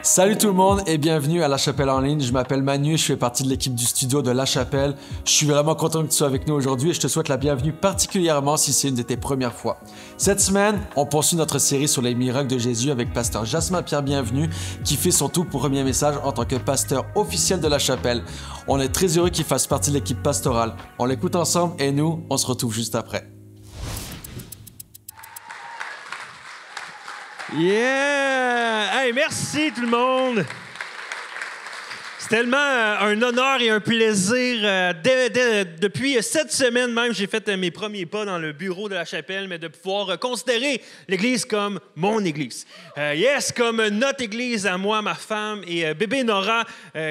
Salut tout le monde et bienvenue à La Chapelle en ligne. Je m'appelle Manu, je fais partie de l'équipe du studio de La Chapelle. Je suis vraiment content que tu sois avec nous aujourd'hui et je te souhaite la bienvenue particulièrement si c'est une de tes premières fois. Cette semaine, on poursuit notre série sur les miracles de Jésus avec pasteur Jasmin Pierre Bienvenu qui fait son tout premier message en tant que pasteur officiel de La Chapelle. On est très heureux qu'il fasse partie de l'équipe pastorale. On l'écoute ensemble et nous, on se retrouve juste après. Yeah! Hey, merci tout le monde! C'est tellement un honneur et un plaisir. Depuis cette semaine même, j'ai fait mes premiers pas dans le bureau de la chapelle, mais de pouvoir considérer l'Église comme mon Église. Comme notre Église à moi, ma femme et bébé Nora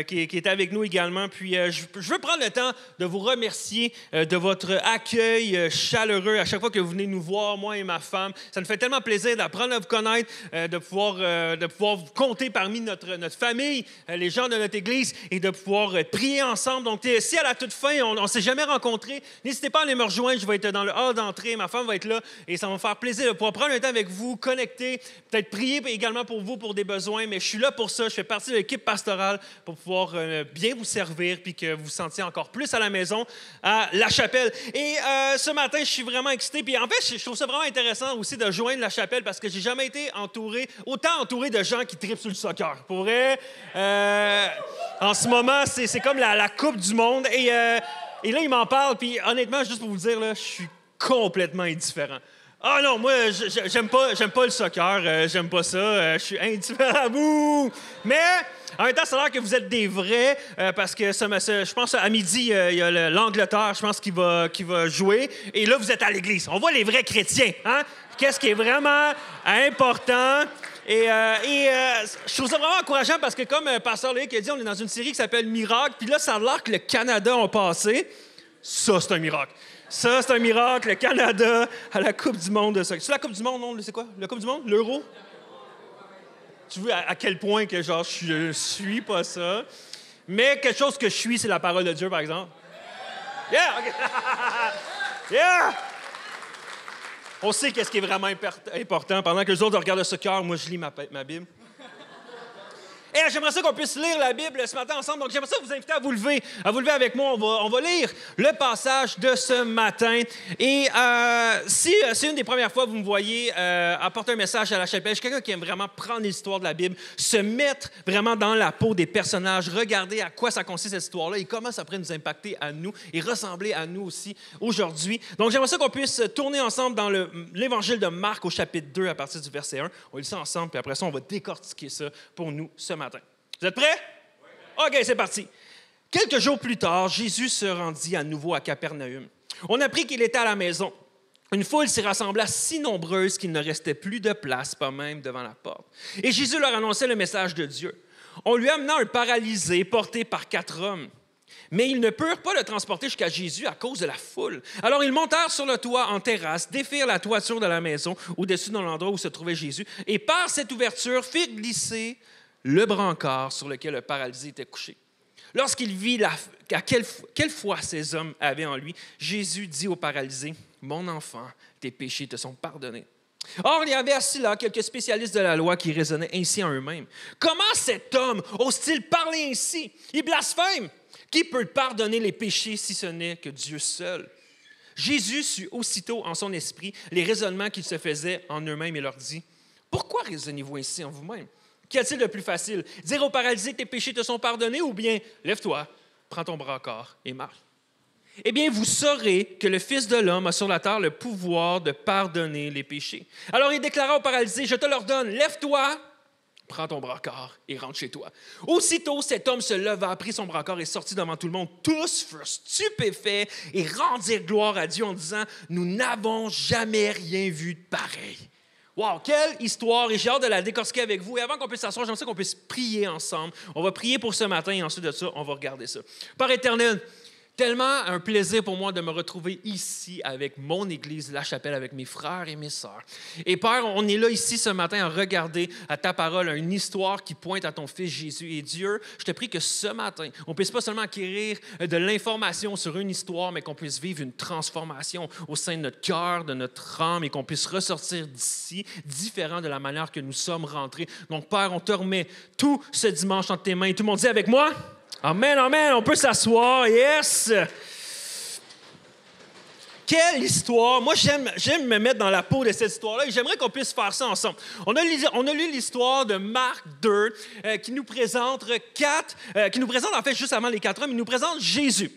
qui est avec nous également. Puis je veux prendre le temps de vous remercier de votre accueil chaleureux à chaque fois que vous venez nous voir, moi et ma femme. Ça nous fait tellement plaisir d'apprendre à vous connaître, de pouvoir vous compter parmi notre famille, les gens de notre Église, et de pouvoir prier ensemble. Donc, si à la toute fin, on ne s'est jamais rencontrés, n'hésitez pas à aller me rejoindre. Je vais être dans le hall d'entrée. Ma femme va être là et ça va me faire plaisir de pouvoir prendre un temps avec vous, connecter, peut-être prier également pour vous, pour des besoins. Mais je suis là pour ça. Je fais partie de l'équipe pastorale pour pouvoir bien vous servir puis que vous vous sentiez encore plus à la maison, à La Chapelle. Et ce matin, je suis vraiment excité. Puis en fait, je trouve ça vraiment intéressant aussi de joindre La Chapelle parce que j'ai jamais été autant entouré de gens qui trippent sur le soccer. Pour vrai, en ce moment, c'est comme la Coupe du Monde. Et là, il m'en parle. Puis honnêtement, juste pour vous dire, là, je suis complètement indifférent. Ah non, moi, j'aime pas le soccer. J'aime pas ça. Je suis indifférent à vous. Mais en même temps, ça a l'air que vous êtes des vrais. Parce que je pense à midi, il y a l'Angleterre, je pense, qui va jouer. Et là, vous êtes à l'église. On voit les vrais chrétiens. Hein? Qu'est-ce qui est vraiment important? Et je trouve ça vraiment encourageant parce que, comme Pasteur Loïc a dit, on est dans une série qui s'appelle Miracle. Puis là, ça a l'air que le Canada a passé. Ça, c'est un miracle. Ça, c'est un miracle. Le Canada à la Coupe du Monde de soccer. C'est la Coupe du Monde, non? C'est quoi? La Coupe du Monde? L'Euro? Tu vois à quel point que, genre, je suis pas ça. Mais quelque chose que je suis, c'est la parole de Dieu, par exemple. Yeah! OK. Yeah! On sait qu'est-ce qui est vraiment important. Pendant que les autres regardent le soccer, moi, je lis ma Bible. Et j'aimerais ça qu'on puisse lire la Bible ce matin ensemble. Donc, j'aimerais ça vous inviter à vous lever avec moi. On va lire le passage de ce matin. Et si c'est une des premières fois que vous me voyez apporter un message à la chapelle, je suis quelqu'un qui aime vraiment prendre l'histoire de la Bible, se mettre vraiment dans la peau des personnages, regarder à quoi ça consiste cette histoire-là et comment ça pourrait nous impacter à nous et ressembler à nous aussi aujourd'hui. Donc, j'aimerais ça qu'on puisse tourner ensemble dans l'Évangile de Marc au chapitre 2 à partir du verset 1. On lit ça ensemble, puis après ça, on va décortiquer ça pour nous ce matin. Vous êtes prêts? Oui. OK, c'est parti. Quelques jours plus tard, Jésus se rendit à nouveau à Capernaum. On apprit qu'il était à la maison. Une foule s'y rassembla si nombreuse qu'il ne restait plus de place, pas même devant la porte. Et Jésus leur annonçait le message de Dieu. On lui amena un paralysé porté par 4 hommes. Mais ils ne purent pas le transporter jusqu'à Jésus à cause de la foule. Alors ils montèrent sur le toit en terrasse, défirent la toiture de la maison au-dessus de l'endroit où se trouvait Jésus, et par cette ouverture firent glisser le brancard sur lequel le paralysé était couché. Lorsqu'il vit quelle foi ces hommes avaient en lui, Jésus dit au paralysé, « Mon enfant, tes péchés te sont pardonnés. » Or, il y avait assis là quelques spécialistes de la loi qui raisonnaient ainsi en eux-mêmes. « Comment cet homme ose-t-il parler ainsi? Il blasphème! Qui peut pardonner les péchés si ce n'est que Dieu seul? » Jésus sut aussitôt en son esprit les raisonnements qu'ils se faisaient en eux-mêmes et leur dit, « Pourquoi raisonnez-vous ainsi en vous-même? Qu'y a-t-il de plus facile? Dire au paralysé que tes péchés te sont pardonnés ou bien lève-toi, prends ton brancard et marche? Eh bien, vous saurez que le Fils de l'homme a sur la terre le pouvoir de pardonner les péchés. Alors il déclara au paralysé, je te l'ordonne, lève-toi, prends ton brancard et rentre chez toi. Aussitôt, cet homme se leva, prit son brancard et sortit devant tout le monde. Tous furent stupéfaits et rendirent gloire à Dieu en disant, nous n'avons jamais rien vu de pareil. Wow, quelle histoire! Et j'ai hâte de la décortiquer avec vous. Et avant qu'on puisse s'asseoir, j'aimerais qu'on puisse prier ensemble. On va prier pour ce matin et ensuite de ça, on va regarder ça. Père éternel, Tellement un plaisir pour moi de me retrouver ici avec mon Église, La Chapelle, avec mes frères et mes sœurs. Et Père, on est là ici ce matin à regarder à ta parole une histoire qui pointe à ton Fils Jésus. Et Dieu, je te prie que ce matin, on ne puisse pas seulement acquérir de l'information sur une histoire, mais qu'on puisse vivre une transformation au sein de notre cœur, de notre âme, et qu'on puisse ressortir d'ici différent de la manière que nous sommes rentrés. Donc Père, on te remet tout ce dimanche entre tes mains. Et tout le monde dit avec moi? Amen, amen, on peut s'asseoir, yes! Quelle histoire! Moi, j'aime me mettre dans la peau de cette histoire-là et j'aimerais qu'on puisse faire ça ensemble. On a lu l'histoire de Marc 2 qui nous présente en fait juste avant les 4 hommes, il nous présente Jésus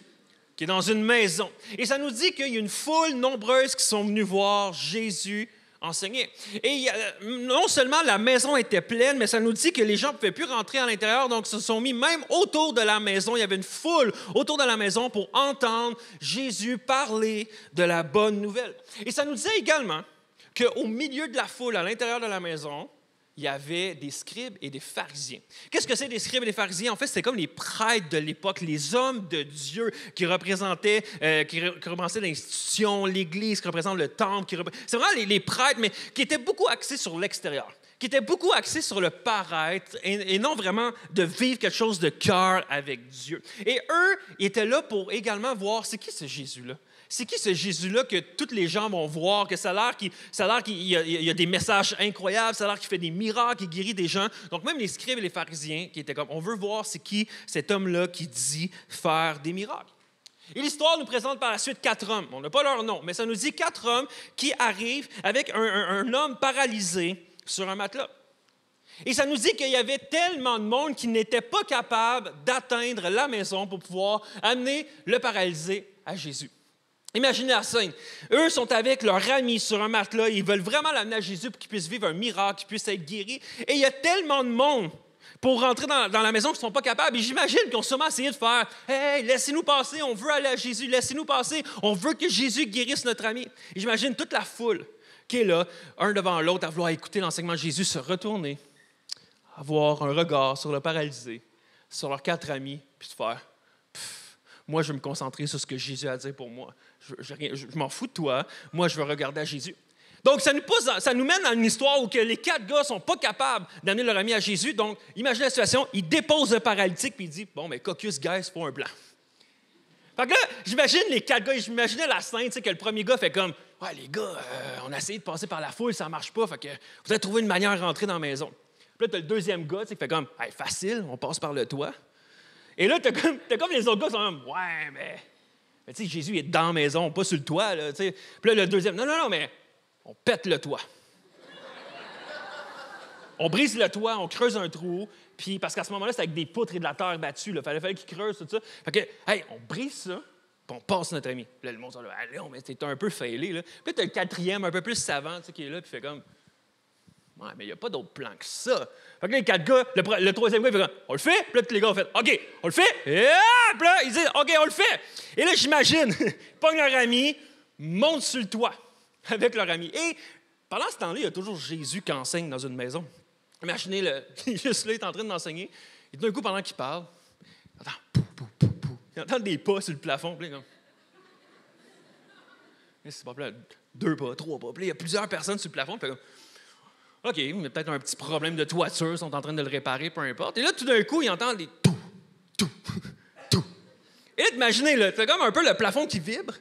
qui est dans une maison. Et ça nous dit qu'il y a une foule nombreuse qui sont venus voir Jésus enseigner. Et non seulement la maison était pleine, mais ça nous dit que les gens ne pouvaient plus rentrer à l'intérieur, donc ils se sont mis même autour de la maison. Il y avait une foule autour de la maison pour entendre Jésus parler de la bonne nouvelle. Et ça nous disait également qu'au milieu de la foule, à l'intérieur de la maison, il y avait des scribes et des pharisiens. Qu'est-ce que c'est des scribes et des pharisiens? En fait, c'était comme les prêtres de l'époque, les hommes de Dieu qui représentaient l'institution, l'Église, qui représentent le temple. C'est vraiment les prêtres, mais qui étaient beaucoup axés sur l'extérieur, qui étaient beaucoup axés sur le paraître et non vraiment de vivre quelque chose de cœur avec Dieu. Et eux, ils étaient là pour également voir, c'est qui ce Jésus-là? C'est qui ce Jésus-là que tous les gens vont voir, que ça a l'air qu'il y a des messages incroyables, ça a l'air qu'il fait des miracles, qu'il guérit des gens. Donc même les scribes et les pharisiens qui étaient comme, on veut voir c'est qui cet homme-là qui dit faire des miracles. Et l'histoire nous présente par la suite 4 hommes. On n'a pas leur nom, mais ça nous dit 4 hommes qui arrivent avec un homme paralysé sur un matelas. Et ça nous dit qu'il y avait tellement de monde qui n'était pas capable d'atteindre la maison pour pouvoir amener le paralysé à Jésus. Imaginez la scène. Eux sont avec leur ami sur un matelas. Ils veulent vraiment l'amener à Jésus pour qu'il puisse vivre un miracle, qu'il puisse être guéri. Et il y a tellement de monde pour rentrer dans la maison qu'ils ne sont pas capables. Et j'imagine qu'ils ont sûrement essayé de faire « Hey, laissez-nous passer, on veut aller à Jésus, laissez-nous passer, on veut que Jésus guérisse notre ami. » Et j'imagine toute la foule qui est là, un devant l'autre, à vouloir écouter l'enseignement de Jésus, se retourner, avoir un regard sur le paralysé, sur leurs 4 amis, puis se faire « Moi, je vais me concentrer sur ce que Jésus a à dire pour moi. Je m'en fous de toi. Moi, je veux regarder à Jésus. » Donc, ça nous mène à une histoire où que les 4 gars ne sont pas capables d'amener leur ami à Jésus. Donc, imaginez la situation. Ils déposent le paralytique puis ils disent « Bon, mais caucus, guys, il faut un plan. » Fait que là, j'imagine les 4 gars, j'imaginais la scène, tu sais, que le premier gars fait comme « Ouais, les gars, on a essayé de passer par la foule, ça ne marche pas. Fait que vous avez trouvé une manière de rentrer dans la maison. » Puis là, tu as le deuxième gars, tu sais, qui fait comme hey, « Facile, on passe par le toit. » Et là, t'as comme les autres gars qui sont comme « Ouais, mais tu sais, Jésus est dans la maison, pas sur le toit. » Là, tu sais. Puis là, le deuxième « Non, mais on pète le toit. On brise le toit, on creuse un trou. Puis parce qu'à ce moment-là, c'est avec des poutres et de la terre battue. Il fallait qu'ils creusent tout ça. Fait que, hey, on brise ça, puis on passe notre ami. Puis là, le monde dit « Allez, mais t'es un peu failé. » Là. Puis t'as le 4e, un peu plus savant, tu sais, qui est là, puis fait comme « Ouais, mais il n'y a pas d'autre plan que ça. » Fait que là, les 4 gars, le 3e gars, il fait comme « On le fait? » Puis là, tous les gars ont fait « OK, on le fait? » Et puis là, ils disent « OK, on le fait. » Et là, j'imagine, pognent leur ami, montent sur le toit avec leur ami. Et pendant ce temps-là, il y a toujours Jésus qui enseigne dans une maison. Imaginez, juste là, il est en train d'enseigner. Et d'un coup, pendant qu'il parle, il entend pou, pou, pou, pou. Il entend des pas sur le plafond. Puis là, c'est pas plus 2 pas, 3 pas. Puis là, il y a plusieurs personnes sur le plafond. Puis là, OK, il y a peut-être un petit problème de toiture, ils sont en train de le réparer, peu importe. Et là, tout d'un coup, il entend des tout, tout, tout. Et là, imaginez, là, c'est comme un peu le plafond qui vibre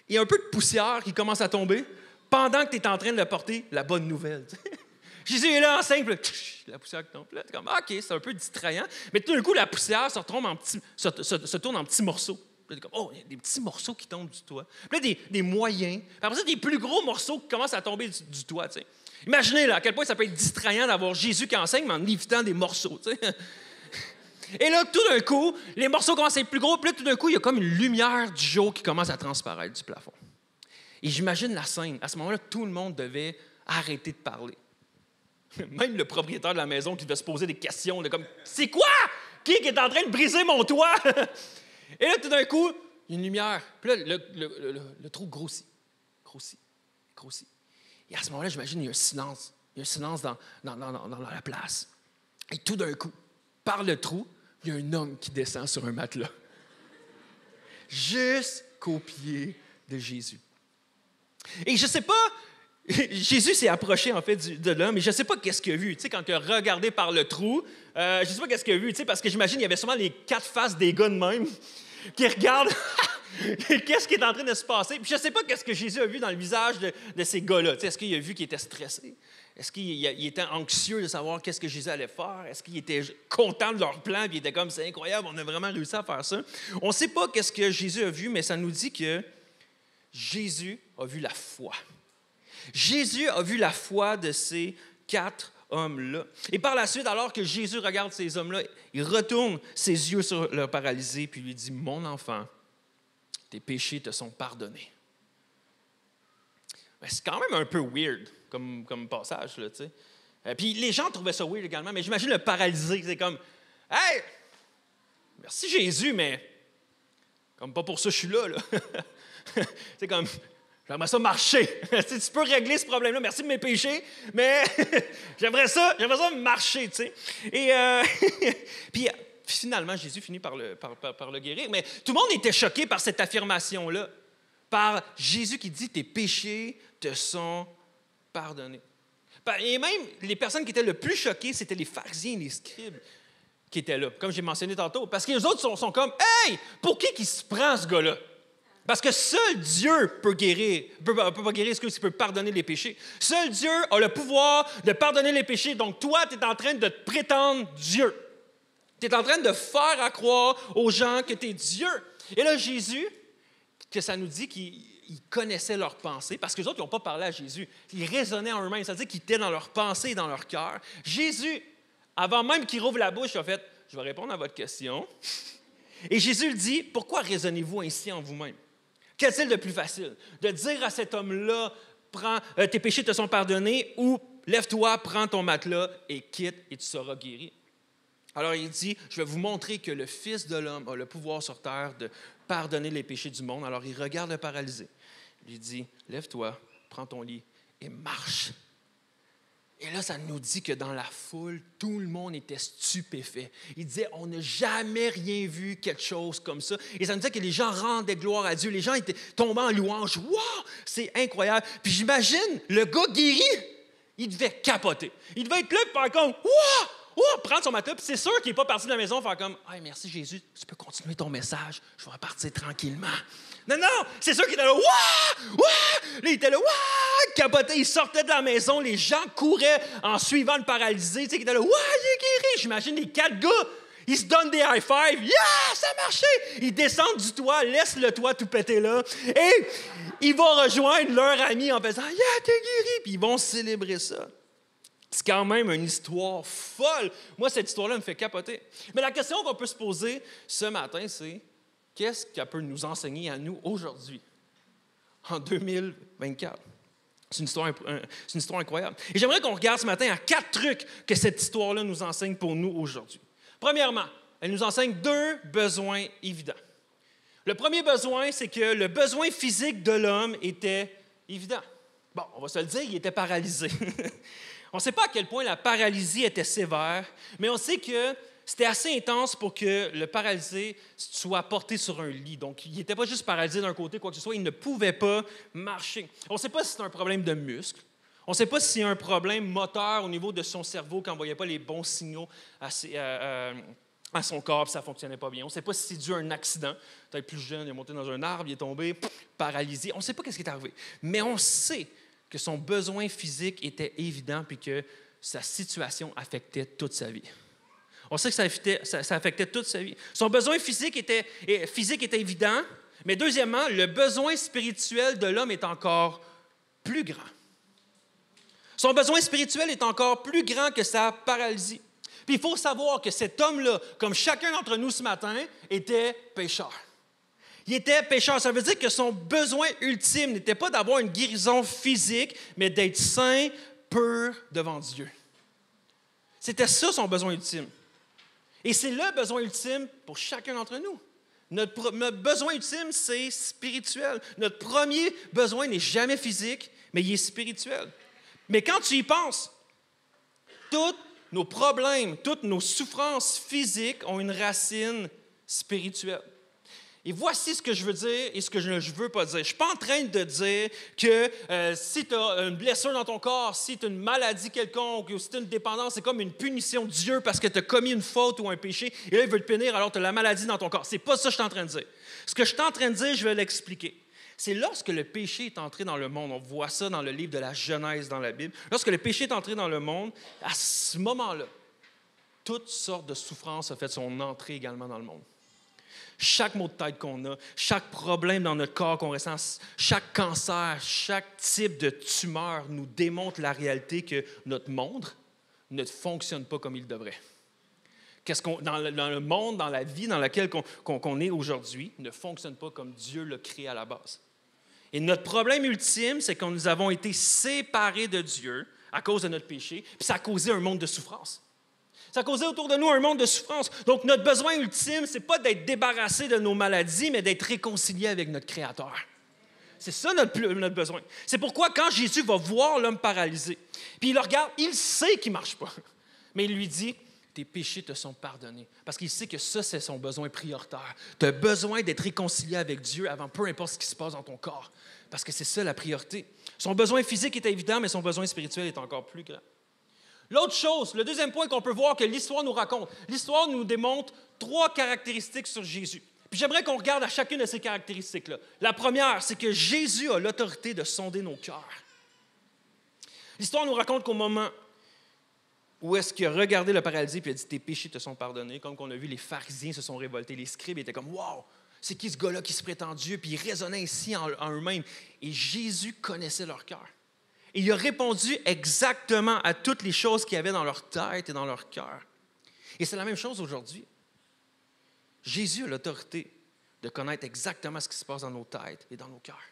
et un peu de poussière qui commence à tomber pendant que tu es en train de porter la bonne nouvelle. Jésus est là, enseigne, puis la poussière qui tombe. Là, tu es comme, OK, c'est un peu distrayant. Mais tout d'un coup, la poussière se tourne en petits morceaux. Puis là, tu es comme, oh, il y a des petits morceaux qui tombent du toit. Puis là, des moyens. Puis après ça, des plus gros morceaux qui commencent à tomber du toit, tu sais. Imaginez là, à quel point ça peut être distrayant d'avoir Jésus qui enseigne, mais en évitant des morceaux. Tu sais. Et là, tout d'un coup, les morceaux commencent à être plus gros, puis là, tout d'un coup, il y a comme une lumière du jour qui commence à transparaître du plafond. Et j'imagine la scène. À ce moment-là, tout le monde devait arrêter de parler. Même le propriétaire de la maison qui devait se poser des questions, de comme « C'est quoi? Qui est en train de briser mon toit? » Et là, tout d'un coup, il y a une lumière. Puis là, le trou grossit. Et à ce moment-là, j'imagine, il y a un silence. Il y a un silence dans la place. Et tout d'un coup, par le trou, il y a un homme qui descend sur un matelas. jusqu'aux pieds de Jésus. Et je ne sais pas, Jésus s'est approché en fait de l'homme et je ne sais pas qu'est-ce qu'il a vu. Tu sais, quand il a regardé par le trou, je ne sais pas qu'est-ce qu'il a vu, tu sais, parce que j'imagine qu'il y avait sûrement les 4 faces des gars de même qui regardent qu'est-ce qui est en train de se passer. Puis je ne sais pas qu'est-ce que Jésus a vu dans le visage de ces gars-là. Tu sais, est-ce qu'il a vu qu'ils étaient stressés? Est-ce qu'il était anxieux de savoir qu'est-ce que Jésus allait faire? Est-ce qu'il était content de leur plan? Puis il était comme, c'est incroyable, on a vraiment réussi à faire ça. On ne sait pas qu'est-ce que Jésus a vu, mais ça nous dit que Jésus a vu la foi. Jésus a vu la foi de ces 4 hommes-là. Et par la suite, alors que Jésus regarde ces hommes-là, il retourne ses yeux sur le paralysé, puis lui dit, « Mon enfant, tes péchés te sont pardonnés. » C'est quand même un peu weird comme passage, là, tu sais. Puis les gens trouvaient ça weird également, mais j'imagine le paralysé, c'est comme, « Hey, merci Jésus, mais comme pas pour ça je suis là. » C'est comme, j'aimerais ça marcher. Tu peux régler ce problème-là. Merci de mes péchés, mais j'aimerais ça marcher, tu sais. Et puis finalement, Jésus finit par le guérir. Mais tout le monde était choqué par cette affirmation-là, par Jésus qui dit, tes péchés te sont pardonnés. Et même les personnes qui étaient le plus choquées, c'était les pharisiens, les scribes qui étaient là, comme j'ai mentionné tantôt. Parce que les autres sont comme, hey, pour qui se prend ce gars-là? Parce que seul Dieu peut guérir, peut pas guérir, il peut pardonner les péchés. Seul Dieu a le pouvoir de pardonner les péchés. Donc toi, tu es en train de te prétendre Dieu. Tu es en train de faire à croire aux gens que tu es Dieu. Et là, Jésus, que ça nous dit qu'il connaissait leurs pensées, parce que les autres, ils n'ont pas parlé à Jésus. Ils raisonnaient en eux-mêmes, c'est-à-dire qu'ils étaient dans leurs pensées et dans leur cœur. Jésus, avant même qu'il rouvre la bouche, il a fait, je vais répondre à votre question. Et Jésus lui dit, pourquoi raisonnez-vous ainsi en vous-même? Qu'est-il de plus facile? De dire à cet homme-là, tes péchés te sont pardonnés, ou lève-toi, prends ton matelas et quitte et tu seras guéri. Alors il dit, je vais vous montrer que le Fils de l'homme a le pouvoir sur terre de pardonner les péchés du monde. Alors il regarde le paralysé. Il lui dit, lève-toi, prends ton lit et marche. Et là, ça nous dit que dans la foule, tout le monde était stupéfait. Il disait, on n'a jamais rien vu quelque chose comme ça. Et ça nous dit que les gens rendaient gloire à Dieu. Les gens étaient tombés en louange. Wow, c'est incroyable. Puis j'imagine, le gars guéri, il devait capoter. Il devait être là et faire comme, prendre son matelas. Puis c'est sûr qu'il n'est pas parti de la maison faire comme, hey, merci Jésus, tu peux continuer ton message. Je vais repartir tranquillement. Non, c'est sûr qu'il était là, Là, il était là, capoté, il sortait de la maison, les gens couraient en suivant le paralysé, tu sais, il était là, il est guéri. J'imagine les 4 gars, ils se donnent des high-fives, ça a marché. Ils descendent du toit, laissent le toit tout péter là, et ils vont rejoindre leur ami en faisant, t'es guéri, puis ils vont célébrer ça. C'est quand même une histoire folle. Moi, cette histoire-là me fait capoter. Mais la question qu'on peut se poser ce matin, c'est, qu'est-ce qu'elle peut nous enseigner à nous aujourd'hui, en 2024? C'est une histoire incroyable. Et j'aimerais qu'on regarde ce matin à 4 trucs que cette histoire-là nous enseigne pour nous aujourd'hui. Premièrement, elle nous enseigne 2 besoins évidents. Le premier besoin, c'est que le besoin physique de l'homme était évident. Bon, on va se le dire, il était paralysé. On ne sait pas à quel point la paralysie était sévère, mais on sait que c'était assez intense pour que le paralysé soit porté sur un lit. Donc, il n'était pas juste paralysé d'un côté, quoi que ce soit, il ne pouvait pas marcher. On ne sait pas si c'est un problème de muscle. On ne sait pas si c'est un problème moteur au niveau de son cerveau qui n'envoyait pas les bons signaux à son corps, puis ça ne fonctionnait pas bien. On ne sait pas si c'est dû à un accident. Peut-être plus jeune, il est monté dans un arbre, il est tombé, paralysé. On ne sait pas ce qui est arrivé. Mais on sait que son besoin physique était évident puis que sa situation affectait toute sa vie. On sait que ça affectait toute sa vie. Son besoin physique était évident, mais deuxièmement, le besoin spirituel de l'homme est encore plus grand. Son besoin spirituel est encore plus grand que sa paralysie. Puis il faut savoir que cet homme-là, comme chacun d'entre nous ce matin, était pécheur. Il était pécheur. Ça veut dire que son besoin ultime n'était pas d'avoir une guérison physique, mais d'être saint, pur devant Dieu. C'était ça son besoin ultime. Et c'est le besoin ultime pour chacun d'entre nous. Notre besoin ultime, c'est spirituel. Notre premier besoin n'est jamais physique, mais il est spirituel. Mais quand tu y penses, tous nos problèmes, toutes nos souffrances physiques ont une racine spirituelle. Et voici ce que je veux dire et ce que je ne veux pas dire. Je ne suis pas en train de dire que si tu as une blessure dans ton corps, si tu as une maladie quelconque ou si tu as une dépendance, c'est comme une punition de Dieu parce que tu as commis une faute ou un péché et là, il veut te punir alors tu as la maladie dans ton corps. Ce n'est pas ça que je suis en train de dire. Ce que je suis en train de dire, je vais l'expliquer. C'est lorsque le péché est entré dans le monde, on voit ça dans le livre de la Genèse dans la Bible, lorsque le péché est entré dans le monde, à ce moment-là, toutes sortes de souffrances ont fait son entrée également dans le monde. Chaque mot de tête qu'on a, chaque problème dans notre corps qu'on ressent, chaque cancer, chaque type de tumeur nous démontre la réalité que notre monde ne fonctionne pas comme il devrait. Dans le monde, dans la vie dans laquelle on est aujourd'hui, ne fonctionne pas comme Dieu l'a créé à la base. Et notre problème ultime, c'est que nous avons été séparés de Dieu à cause de notre péché, puis ça a causé un monde de souffrance. Ça a causé autour de nous un monde de souffrance. Donc, notre besoin ultime, ce n'est pas d'être débarrassé de nos maladies, mais d'être réconcilié avec notre Créateur. C'est ça notre besoin. C'est pourquoi quand Jésus va voir l'homme paralysé, puis il le regarde, il sait qu'il ne marche pas. Mais il lui dit, tes péchés te sont pardonnés. Parce qu'il sait que ça, c'est son besoin prioritaire. Tu as besoin d'être réconcilié avec Dieu avant peu importe ce qui se passe dans ton corps. Parce que c'est ça la priorité. Son besoin physique est évident, mais son besoin spirituel est encore plus grand. L'autre chose, le deuxième point qu'on peut voir que l'histoire nous raconte, l'histoire nous démontre 3 caractéristiques sur Jésus. Puis j'aimerais qu'on regarde à chacune de ces caractéristiques-là. La première, c'est que Jésus a l'autorité de sonder nos cœurs. L'histoire nous raconte qu'au moment où est-ce qu'il a regardé le paralysé et a dit « Tes péchés te sont pardonnés », comme on a vu, les pharisiens se sont révoltés, les scribes étaient comme « Wow, c'est qui ce gars-là qui se prétend Dieu? » Puis ils raisonnaient ainsi en eux-mêmes. Et Jésus connaissait leur cœur. Et il a répondu exactement à toutes les choses qu'il y avait dans leur tête et dans leur cœur. Et c'est la même chose aujourd'hui. Jésus a l'autorité de connaître exactement ce qui se passe dans nos têtes et dans nos cœurs.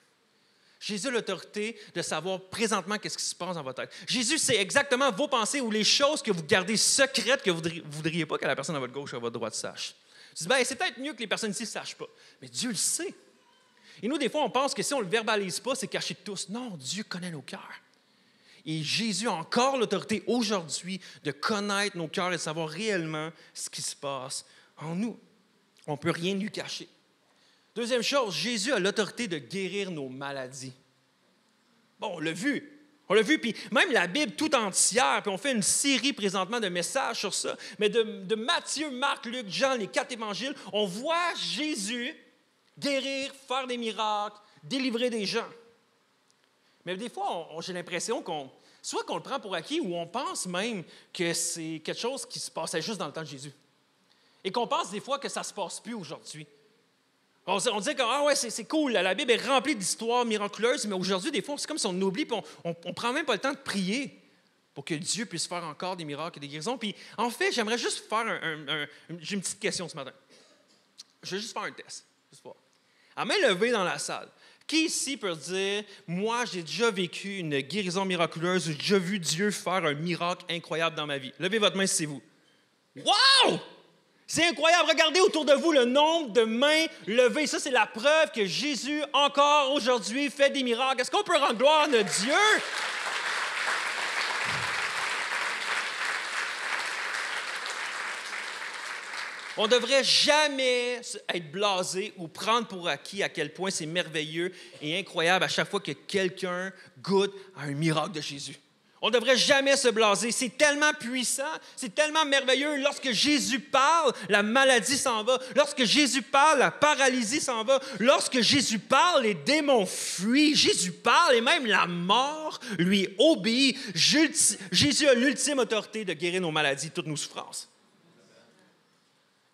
Jésus a l'autorité de savoir présentement qu'est-ce qui se passe dans votre tête. Jésus sait exactement vos pensées ou les choses que vous gardez secrètes que vous ne voudriez pas que la personne à votre gauche ou à votre droite sache. Vous dites, c'est peut-être mieux que les personnes ici ne sachent pas. Mais Dieu le sait. Et nous, des fois, on pense que si on ne le verbalise pas, c'est caché de tous. Non, Dieu connaît nos cœurs. Et Jésus a encore l'autorité aujourd'hui de connaître nos cœurs et de savoir réellement ce qui se passe en nous. On ne peut rien lui cacher. Deuxième chose, Jésus a l'autorité de guérir nos maladies. Bon, on l'a vu, puis même la Bible tout entière, puis on fait une série présentement de messages sur ça, mais de Matthieu, Marc, Luc, Jean, les 4 évangiles, on voit Jésus guérir, faire des miracles, délivrer des gens. Mais des fois, j'ai l'impression soit qu'on le prend pour acquis ou on pense même que c'est quelque chose qui se passait juste dans le temps de Jésus. Et qu'on pense des fois que ça ne se passe plus aujourd'hui. On dit que c'est cool, la Bible est remplie d'histoires miraculeuses, mais aujourd'hui, des fois, c'est comme si on oublie et on ne prend même pas le temps de prier pour que Dieu puisse faire encore des miracles et des guérisons. Puis, en fait, j'aimerais juste faire j'ai une petite question ce matin. Je vais juste faire un test. Juste voir. À main levée dans la salle, qui ici peut dire, moi, j'ai déjà vécu une guérison miraculeuse, j'ai déjà vu Dieu faire un miracle incroyable dans ma vie? Levez votre main si c'est vous. Wow! C'est incroyable. Regardez autour de vous le nombre de mains levées. Ça, c'est la preuve que Jésus, encore aujourd'hui, fait des miracles. Est-ce qu'on peut rendre gloire à notre Dieu? On ne devrait jamais être blasé ou prendre pour acquis à quel point c'est merveilleux et incroyable à chaque fois que quelqu'un goûte à un miracle de Jésus. On ne devrait jamais se blaser. C'est tellement puissant, c'est tellement merveilleux. Lorsque Jésus parle, la maladie s'en va. Lorsque Jésus parle, la paralysie s'en va. Lorsque Jésus parle, les démons fuient. Jésus parle et même la mort lui obéit. Jésus a l'ultime autorité de guérir nos maladies, toutes nos souffrances.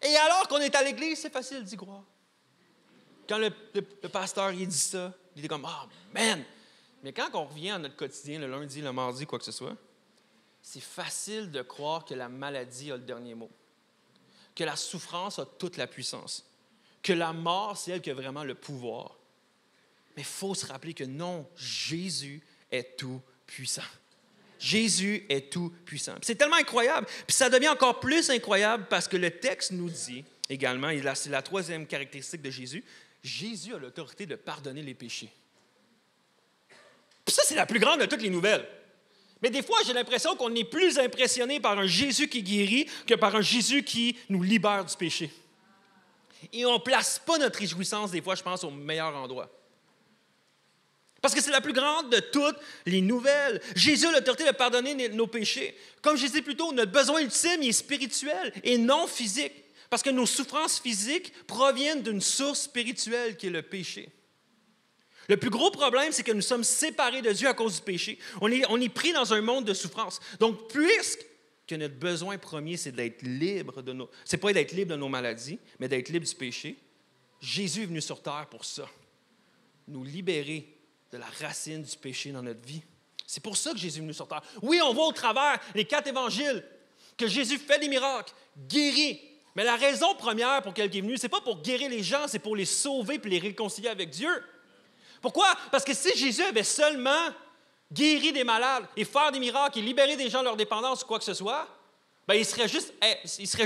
Et alors qu'on est à l'église, c'est facile d'y croire. Quand le pasteur il dit ça, il est comme « Ah, man! » Mais quand on revient à notre quotidien, le lundi, le mardi, quoi que ce soit, c'est facile de croire que la maladie a le dernier mot, que la souffrance a toute la puissance, que la mort, c'est elle qui a vraiment le pouvoir. Mais il faut se rappeler que non, Jésus est tout puissant. Jésus est tout puissant. C'est tellement incroyable. Puis ça devient encore plus incroyable parce que le texte nous dit également, et là, c'est la troisième caractéristique de Jésus, Jésus a l'autorité de pardonner les péchés. Puis ça, c'est la plus grande de toutes les nouvelles. Mais des fois, j'ai l'impression qu'on est plus impressionné par un Jésus qui guérit que par un Jésus qui nous libère du péché. Et on ne place pas notre réjouissance, des fois, je pense, au meilleur endroit. Parce que c'est la plus grande de toutes les nouvelles. Jésus a l'autorité de pardonner nos péchés. Comme je disais plus tôt, notre besoin ultime il est spirituel et non physique. Parce que nos souffrances physiques proviennent d'une source spirituelle qui est le péché. Le plus gros problème, c'est que nous sommes séparés de Dieu à cause du péché. On est pris dans un monde de souffrance. Donc, puisque notre besoin premier, c'est d'être libre de nos... C'est pas d'être libre de nos maladies, mais d'être libre du péché, Jésus est venu sur terre pour ça. Nous libérer de la racine du péché dans notre vie. C'est pour ça que Jésus est venu sur terre. Oui, on voit au travers les 4 évangiles que Jésus fait des miracles, guérit. Mais la raison première pour laquelle il est venu, c'est pas pour guérir les gens, c'est pour les sauver et les réconcilier avec Dieu. Pourquoi? Parce que si Jésus avait seulement guéri des malades et faire des miracles et libérer des gens de leur dépendance ou quoi que ce soit, bien, il serait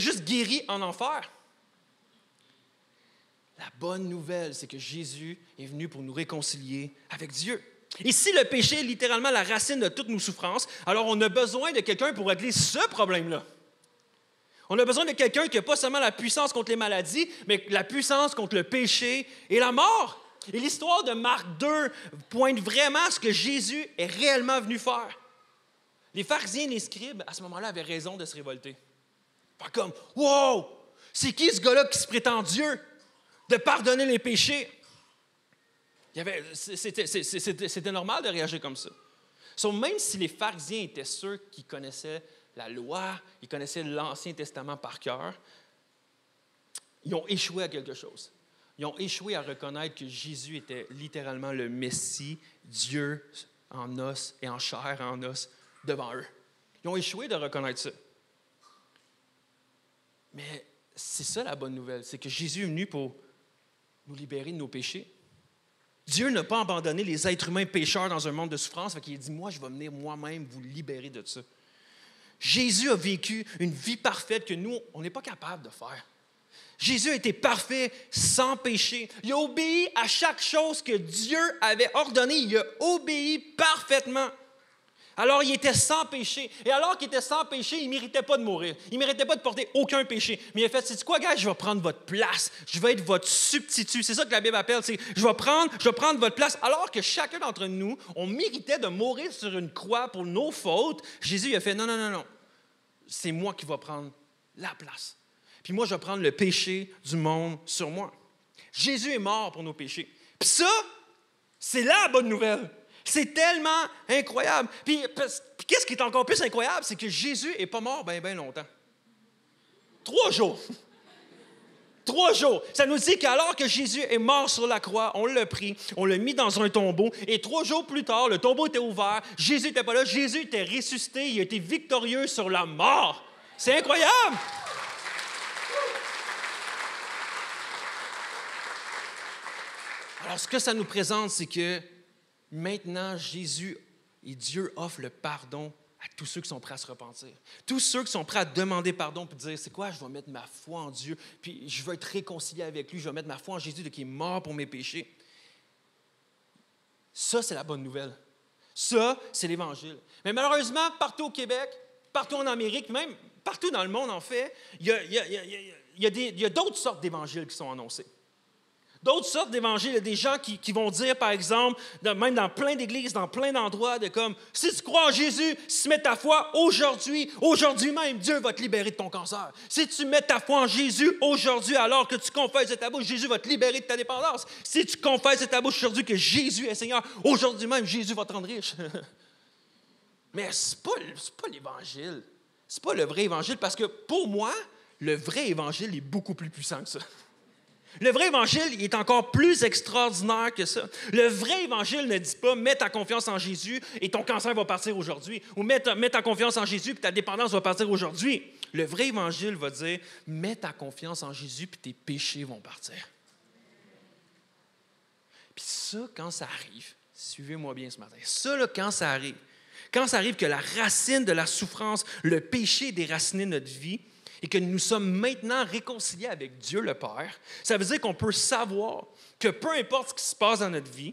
juste guéri en enfer. La bonne nouvelle, c'est que Jésus est venu pour nous réconcilier avec Dieu. Et si le péché est littéralement la racine de toutes nos souffrances, alors on a besoin de quelqu'un pour régler ce problème-là. On a besoin de quelqu'un qui n'a pas seulement la puissance contre les maladies, mais la puissance contre le péché et la mort. Et l'histoire de Marc 2 pointe vraiment à ce que Jésus est réellement venu faire. Les pharisiens et les scribes, à ce moment-là, avaient raison de se révolter. Pas comme, wow, c'est qui ce gars-là qui se prétend Dieu de pardonner les péchés? C'était normal de réagir comme ça. So, même si les pharisiens étaient ceux qui connaissaient la loi, ils connaissaient l'Ancien Testament par cœur, ils ont échoué à quelque chose. Ils ont échoué à reconnaître que Jésus était littéralement le Messie, Dieu en os et en chair en os devant eux. Ils ont échoué de reconnaître ça. Mais c'est ça la bonne nouvelle, c'est que Jésus est venu pour nous libérer de nos péchés. Dieu n'a pas abandonné les êtres humains pécheurs dans un monde de souffrance, fait qu'il a dit, moi, je vais venir moi-même vous libérer de ça. Jésus a vécu une vie parfaite que nous, on n'est pas capable de faire. Jésus a été parfait, sans péché. Il a obéi à chaque chose que Dieu avait ordonnée. Il a obéi parfaitement. Alors, il était sans péché. Et alors qu'il était sans péché, il ne méritait pas de mourir. Il ne méritait pas de porter aucun péché. Mais il a fait, c'est quoi, gars, je vais prendre votre place. Je vais être votre substitut. C'est ça que la Bible appelle. C'est, je vais prendre votre place. Alors que chacun d'entre nous, on méritait de mourir sur une croix pour nos fautes. Jésus il a fait, non. C'est moi qui vais prendre la place. Puis moi, je vais prendre le péché du monde sur moi. Jésus est mort pour nos péchés. Puis ça, c'est la bonne nouvelle. C'est tellement incroyable. Puis qu'est-ce qui est encore plus incroyable, c'est que Jésus n'est pas mort bien longtemps. 3 jours. 3 jours. Ça nous dit qu'alors que Jésus est mort sur la croix, on l'a pris, on l'a mis dans un tombeau, et 3 jours plus tard, le tombeau était ouvert, Jésus n'était pas là, Jésus était ressuscité, il a été victorieux sur la mort. C'est incroyable! Alors, ce que ça nous présente, c'est que maintenant, Jésus et Dieu offrent le pardon à tous ceux qui sont prêts à se repentir. Tous ceux qui sont prêts à demander pardon et dire, c'est quoi, je vais mettre ma foi en Dieu, puis je veux être réconcilié avec lui, je vais mettre ma foi en Jésus qui est mort pour mes péchés. Ça, c'est la bonne nouvelle. Ça, c'est l'Évangile. Mais malheureusement, partout au Québec, partout en Amérique, même partout dans le monde, en fait, il y a d'autres sortes d'évangiles qui sont annoncés. D'autres sortes d'évangiles, il y a des gens qui vont dire, par exemple, même dans plein d'églises, dans plein d'endroits, de comme, si tu crois en Jésus, si tu mets ta foi aujourd'hui même, Dieu va te libérer de ton cancer. Si tu mets ta foi en Jésus aujourd'hui, alors que tu confesses de ta bouche, Jésus va te libérer de ta dépendance. Si tu confesses de ta bouche aujourd'hui que Jésus est Seigneur, aujourd'hui même, Jésus va te rendre riche. Mais ce n'est pas l'Évangile. Ce n'est pas le vrai Évangile, parce que pour moi, le vrai Évangile est beaucoup plus puissant que ça. Le vrai évangile, il est encore plus extraordinaire que ça. Le vrai évangile ne dit pas « mets ta confiance en Jésus et ton cancer va partir aujourd'hui » ou « mets ta confiance en Jésus et ta dépendance va partir aujourd'hui ». Le vrai évangile va dire « mets ta confiance en Jésus et tes péchés vont partir ». Puis ça, quand ça arrive, suivez-moi bien ce matin, ça, là, quand ça arrive que la racine de la souffrance, le péché est déraciné de notre vie, et que nous sommes maintenant réconciliés avec Dieu le Père, ça veut dire qu'on peut savoir que peu importe ce qui se passe dans notre vie,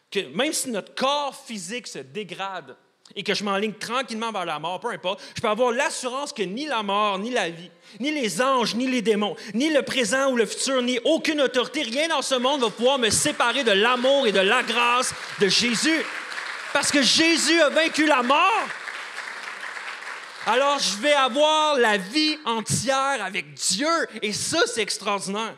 que même si notre corps physique se dégrade, et que je m'enligne tranquillement vers la mort, peu importe, je peux avoir l'assurance que ni la mort, ni la vie, ni les anges, ni les démons, ni le présent ou le futur, ni aucune autorité, rien dans ce monde va pouvoir me séparer de l'amour et de la grâce de Jésus. Parce que Jésus a vaincu la mort. Alors, je vais avoir la vie entière avec Dieu. Et ça, c'est extraordinaire.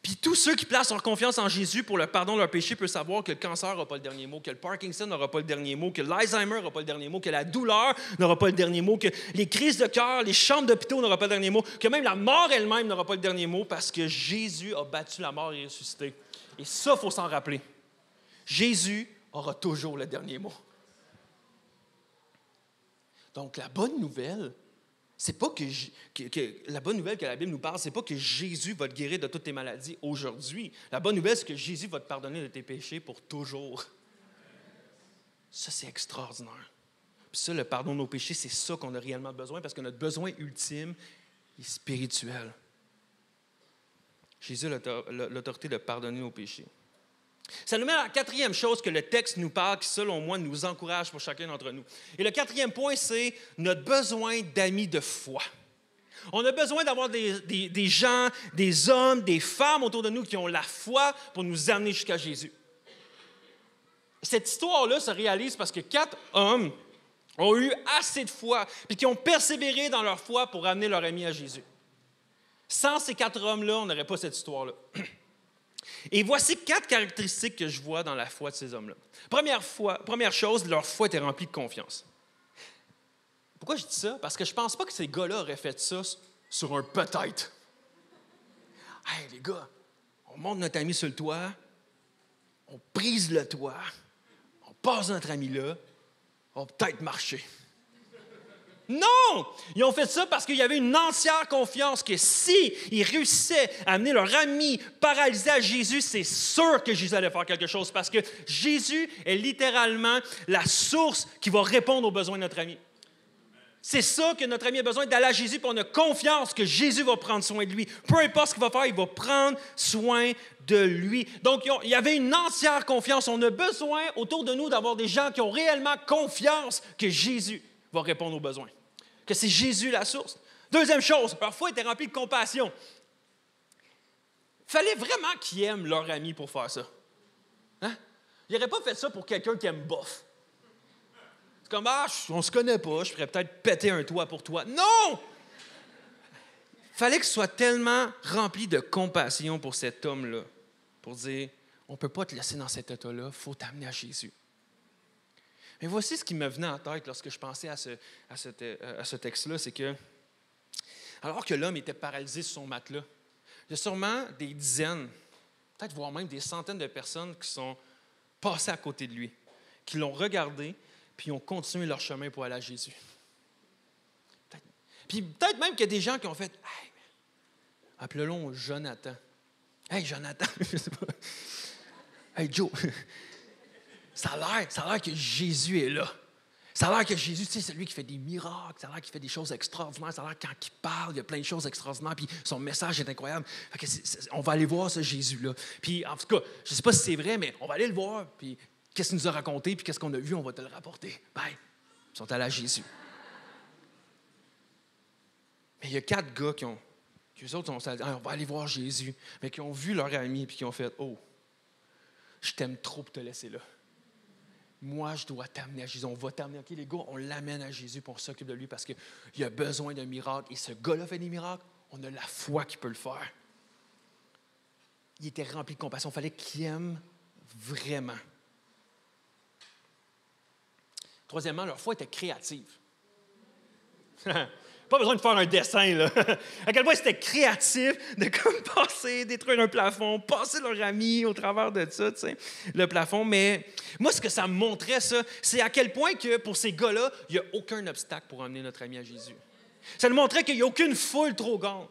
Puis tous ceux qui placent leur confiance en Jésus pour le pardon de leurs péchés peuvent savoir que le cancer n'aura pas le dernier mot, que le Parkinson n'aura pas le dernier mot, que l'Alzheimer n'aura pas le dernier mot, que la douleur n'aura pas le dernier mot, que les crises de cœur, les chambres d'hôpitaux n'auront pas le dernier mot, que même la mort elle-même n'aura pas le dernier mot parce que Jésus a battu la mort et ressuscité. Et ça, il faut s'en rappeler. Jésus aura toujours le dernier mot. Donc, la bonne nouvelle, c'est pas que la bonne nouvelle que la Bible nous parle, c'est pas que Jésus va te guérir de toutes tes maladies aujourd'hui. La bonne nouvelle, c'est que Jésus va te pardonner de tes péchés pour toujours. Ça, c'est extraordinaire. Puis ça, le pardon de nos péchés, c'est ça qu'on a réellement besoin parce que notre besoin ultime est spirituel. Jésus a l'autorité de pardonner nos péchés. Ça nous mène à la quatrième chose que le texte nous parle, qui, selon moi, nous encourage pour chacun d'entre nous. Et le quatrième point, c'est notre besoin d'amis de foi. On a besoin d'avoir des gens, des hommes, des femmes autour de nous qui ont la foi pour nous amener jusqu'à Jésus. Cette histoire-là se réalise parce que 4 hommes ont eu assez de foi et qui ont persévéré dans leur foi pour amener leur ami à Jésus. Sans ces 4 hommes-là, on n'aurait pas cette histoire-là. Et voici 4 caractéristiques que je vois dans la foi de ces hommes-là. Première chose, leur foi était remplie de confiance. Pourquoi je dis ça? Parce que je ne pense pas que ces gars-là auraient fait ça sur un peut-être. Hey, les gars, on monte notre ami sur le toit, on brise le toit, on passe notre ami là, on va peut-être marcher. Non! Ils ont fait ça parce qu'il y avait une entière confiance que s'ils réussissaient à amener leur ami paralysé à Jésus, c'est sûr que Jésus allait faire quelque chose parce que Jésus est littéralement la source qui va répondre aux besoins de notre ami. C'est ça que notre ami a besoin, d'aller à Jésus, puis on a confiance que Jésus va prendre soin de lui. Peu importe ce qu'il va faire, il va prendre soin de lui. Donc, il y avait une entière confiance. On a besoin autour de nous d'avoir des gens qui ont réellement confiance que Jésus va répondre aux besoins, que c'est Jésus la source. Deuxième chose, leur foi était remplie de compassion. Il fallait vraiment qu'ils aiment leur ami pour faire ça. Hein? Ils n'auraient pas fait ça pour quelqu'un qui aime bof. C'est comme, on ne se connaît pas, je ferais peut-être péter un toit pour toi. Non! Il fallait que ce soit tellement rempli de compassion pour cet homme-là, pour dire, on ne peut pas te laisser dans cet état-là, il faut t'amener à Jésus. Mais voici ce qui me venait en tête lorsque je pensais à ce texte-là, c'est que, alors que l'homme était paralysé sur son matelas, il y a sûrement des dizaines, peut-être voire même des centaines de personnes qui sont passées à côté de lui, qui l'ont regardé, puis ont continué leur chemin pour aller à Jésus. Puis peut-être même qu'il y a des gens qui ont fait « Hey, appelons Jonathan. Hey, Jonathan, je sais pas. Hey, Joe. » Ça a l'air que Jésus est là. Ça a l'air que Jésus, tu sais, c'est lui qui fait des miracles, ça a l'air qu'il fait des choses extraordinaires, ça a l'air que quand il parle, il y a plein de choses extraordinaires, puis son message est incroyable. Fait que on va aller voir ce Jésus-là. Puis, en tout cas, je ne sais pas si c'est vrai, mais on va aller le voir, puis qu'est-ce qu'il nous a raconté, puis qu'est-ce qu'on a vu, on va te le rapporter. Bye. Ils sont allés à Jésus. Mais il y a 4 gars qui eux autres, on va aller voir Jésus, mais qui ont vu leur ami, puis qui ont fait « Oh, je t'aime trop pour te laisser là. Moi, je dois t'amener à Jésus. On va t'amener. OK, les gars, on l'amène à Jésus pour on s'occupe de lui parce qu'il a besoin d'un miracle. Et ce gars-là fait des miracles. On a la foi qui peut le faire. Il était rempli de compassion. Il fallait qu'il aime vraiment. Troisièmement, leur foi était créative. Pas besoin de faire un dessin, là. À quel point c'était créatif de comme passer, détruire un plafond, passer leur ami au travers de ça, tu sais, le plafond. Mais moi, ce que ça me montrait, ça, c'est à quel point que pour ces gars-là, il n'y a aucun obstacle pour emmener notre ami à Jésus. Ça nous montrait qu'il n'y a aucune foule trop grande.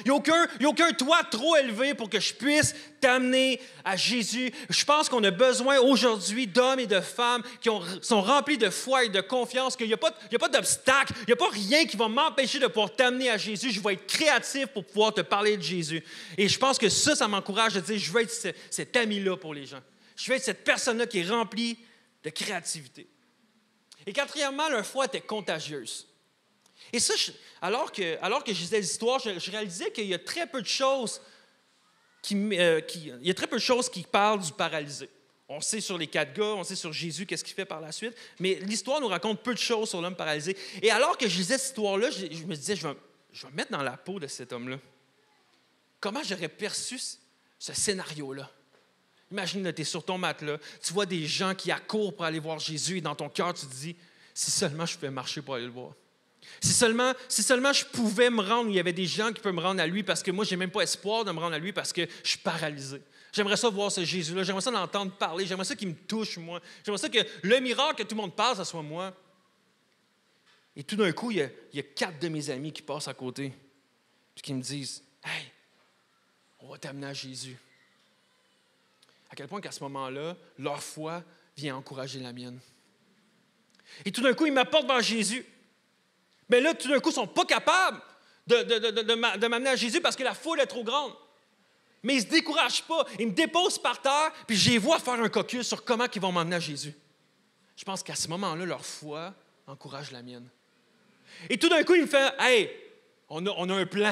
Il n'y a aucun toit trop élevé pour que je puisse t'amener à Jésus. Je pense qu'on a besoin aujourd'hui d'hommes et de femmes qui sont remplis de foi et de confiance, qu'il n'y a pas d'obstacle, il n'y a pas rien qui va m'empêcher de pouvoir t'amener à Jésus. Je vais être créatif pour pouvoir te parler de Jésus. Et je pense que ça m'encourage de dire, je veux être cet ami-là pour les gens. Je veux être cette personne-là qui est remplie de créativité. Et quatrièmement, leur foi était contagieuse. Et ça, alors que je lisais l'histoire, je réalisais qu'il y a très peu de choses il y a très peu de choses qui parlent du paralysé. On sait sur les 4 gars, on sait sur Jésus, qu'est-ce qu'il fait par la suite, mais l'histoire nous raconte peu de choses sur l'homme paralysé. Et alors que je lisais cette histoire-là, je me disais, je vais me mettre dans la peau de cet homme-là. Comment j'aurais perçu ce scénario-là? Imagine, tu es sur ton matelas, tu vois des gens qui accourent pour aller voir Jésus et dans ton cœur, tu te dis, si seulement je pouvais marcher pour aller le voir. Si seulement je pouvais me rendre, il y avait des gens qui peuvent me rendre à lui parce que moi, je n'ai même pas espoir de me rendre à lui parce que je suis paralysé. J'aimerais ça voir ce Jésus-là, j'aimerais ça l'entendre parler, j'aimerais ça qu'il me touche, moi. J'aimerais ça que le miracle que tout le monde parle, ça soit moi. Et tout d'un coup, il y a 4 de mes amis qui passent à côté et qui me disent, « Hey, on va t'amener à Jésus. » À quel point qu'à ce moment-là, leur foi vient encourager la mienne. Et tout d'un coup, ils m'apportent vers Jésus. Mais là, tout d'un coup, ils ne sont pas capables de m'amener à Jésus parce que la foule est trop grande. Mais ils ne se découragent pas. Ils me déposent par terre, puis je les vois faire un caucus sur comment ils vont m'emmener à Jésus. Je pense qu'à ce moment-là, leur foi encourage la mienne. Et tout d'un coup, il me fait « Hey, on a un plan.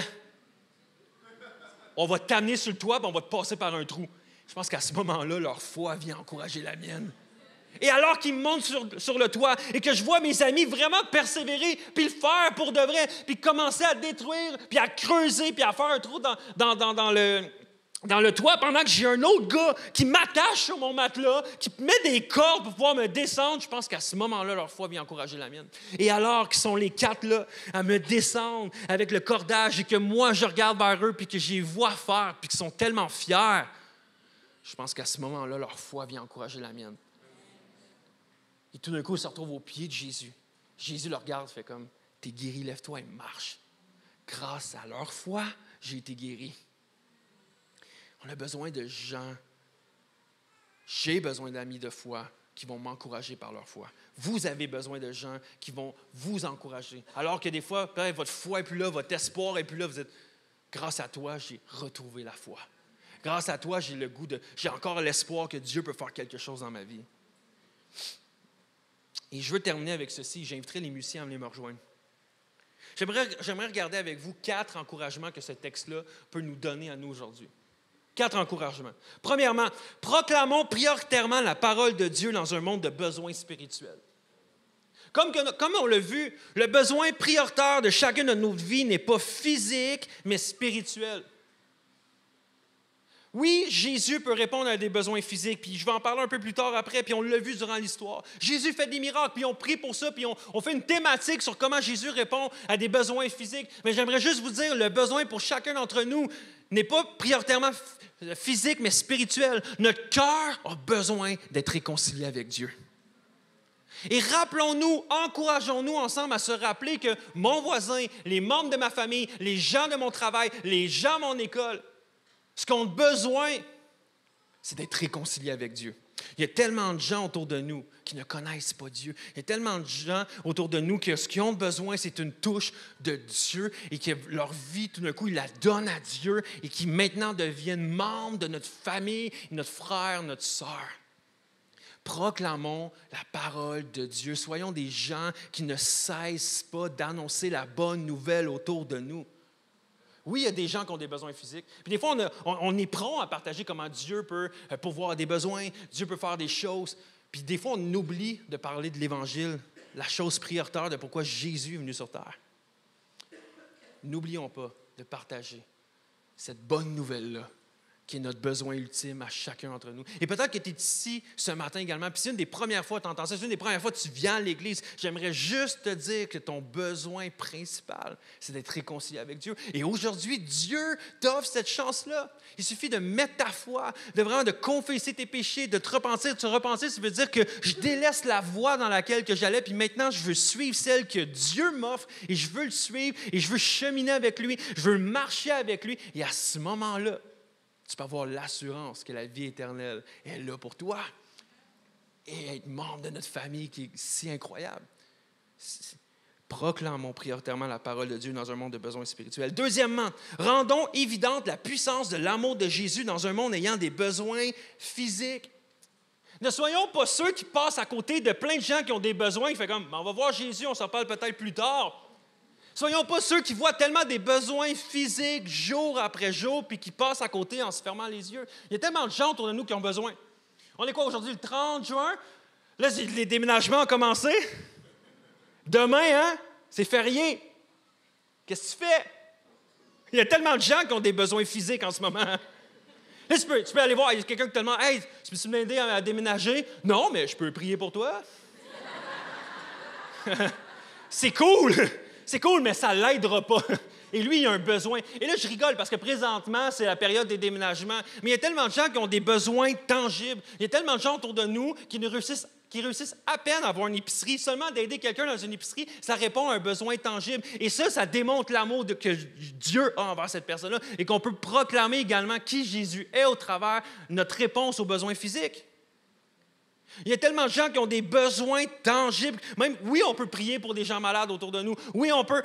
On va t'amener sur le toit, puis on va te passer par un trou. » Je pense qu'à ce moment-là, leur foi vient encourager la mienne. Et alors qu'ils me montent sur le toit et que je vois mes amis vraiment persévérer, puis le faire pour de vrai, puis commencer à détruire, puis à creuser, puis à faire un trou dans le toit, pendant que j'ai un autre gars qui m'attache sur mon matelas, qui met des cordes pour pouvoir me descendre, je pense qu'à ce moment-là, leur foi vient encourager la mienne. Et alors qu'ils sont les 4 là, à me descendre avec le cordage et que moi, je regarde vers eux, puis que je les vois faire, puis qu'ils sont tellement fiers, je pense qu'à ce moment-là, leur foi vient encourager la mienne. Et tout d'un coup, ils se retrouvent au pied de Jésus. Jésus le regarde, fait comme, « T'es guéri, lève-toi et marche. » Grâce à leur foi, j'ai été guéri. On a besoin de gens. J'ai besoin d'amis de foi qui vont m'encourager par leur foi. Vous avez besoin de gens qui vont vous encourager. Alors que des fois, peut-être votre foi n'est plus là, votre espoir n'est plus là. Vous êtes, grâce à toi, j'ai retrouvé la foi. Grâce à toi, j'ai encore l'espoir que Dieu peut faire quelque chose dans ma vie. Et je veux terminer avec ceci. J'inviterai les musiciens à venir me rejoindre. J'aimerais regarder avec vous 4 encouragements que ce texte-là peut nous donner à nous aujourd'hui. 4 encouragements. Premièrement, proclamons prioritairement la parole de Dieu dans un monde de besoins spirituels. Comme on l'a vu, le besoin prioritaire de chacune de nos vies n'est pas physique, mais spirituel. Oui, Jésus peut répondre à des besoins physiques, puis je vais en parler un peu plus tard après, puis on l'a vu durant l'histoire. Jésus fait des miracles, puis on prie pour ça, puis on fait une thématique sur comment Jésus répond à des besoins physiques. Mais j'aimerais juste vous dire, le besoin pour chacun d'entre nous n'est pas prioritairement physique, mais spirituel. Notre cœur a besoin d'être réconcilié avec Dieu. Et rappelons-nous, encourageons-nous ensemble à se rappeler que mon voisin, les membres de ma famille, les gens de mon travail, les gens de mon école, ce qu'on a besoin, c'est d'être réconcilié avec Dieu. Il y a tellement de gens autour de nous qui ne connaissent pas Dieu. Il y a tellement de gens autour de nous que ce qu'ils ont besoin, c'est une touche de Dieu et que leur vie, tout d'un coup, ils la donnent à Dieu et qui maintenant deviennent membres de notre famille, notre frère, notre sœur. Proclamons la parole de Dieu. Soyons des gens qui ne cessent pas d'annoncer la bonne nouvelle autour de nous. Oui, il y a des gens qui ont des besoins physiques. Puis des fois, on est prompt à partager comment Dieu peut pourvoir des besoins, Dieu peut faire des choses. Puis des fois, on oublie de parler de l'Évangile, la chose prioritaire de pourquoi Jésus est venu sur terre. N'oublions pas de partager cette bonne nouvelle-là, qui est notre besoin ultime à chacun d'entre nous. Et peut-être que tu es ici ce matin également, puis c'est une des premières fois que tu entends ça, c'est une des premières fois que tu viens à l'Église. J'aimerais juste te dire que ton besoin principal, c'est d'être réconcilié avec Dieu. Et aujourd'hui, Dieu t'offre cette chance-là. Il suffit de mettre ta foi, de vraiment de confesser tes péchés, de te repentir. Te repentir, ça veut dire que je délaisse la voie dans laquelle que j'allais, puis maintenant, je veux suivre celle que Dieu m'offre, et je veux le suivre, et je veux cheminer avec lui, je veux marcher avec lui. Et à ce moment-là, tu peux avoir l'assurance que la vie éternelle est là pour toi et être membre de notre famille qui est si incroyable. Proclamons prioritairement la parole de Dieu dans un monde de besoins spirituels. Deuxièmement, rendons évidente la puissance de l'amour de Jésus dans un monde ayant des besoins physiques. Ne soyons pas ceux qui passent à côté de plein de gens qui ont des besoins, qui font comme, on va voir Jésus, on s'en parle peut-être plus tard. Soyons pas ceux qui voient tellement des besoins physiques jour après jour, puis qui passent à côté en se fermant les yeux. Il y a tellement de gens autour de nous qui ont besoin. On est quoi aujourd'hui, le 30 juin? Là, les déménagements ont commencé. Demain, hein? C'est férié. Qu'est-ce que tu fais? Il y a tellement de gens qui ont des besoins physiques en ce moment. Là, tu peux aller voir, il y a quelqu'un qui te demande, « Hey, tu peux m'aider à déménager? » « Non, mais je peux prier pour toi. » C'est cool! C'est cool, mais ça ne l'aidera pas. Et lui, il a un besoin. Et là, je rigole parce que présentement, c'est la période des déménagements. Mais il y a tellement de gens qui ont des besoins tangibles. Il y a tellement de gens autour de nous qui réussissent à peine à avoir une épicerie. Seulement d'aider quelqu'un dans une épicerie, ça répond à un besoin tangible. Et ça démontre l'amour que Dieu a envers cette personne-là et qu'on peut proclamer également qui Jésus est au travers de notre réponse aux besoins physiques. Il y a tellement de gens qui ont des besoins tangibles. Même, oui, on peut prier pour des gens malades autour de nous. Oui, on peut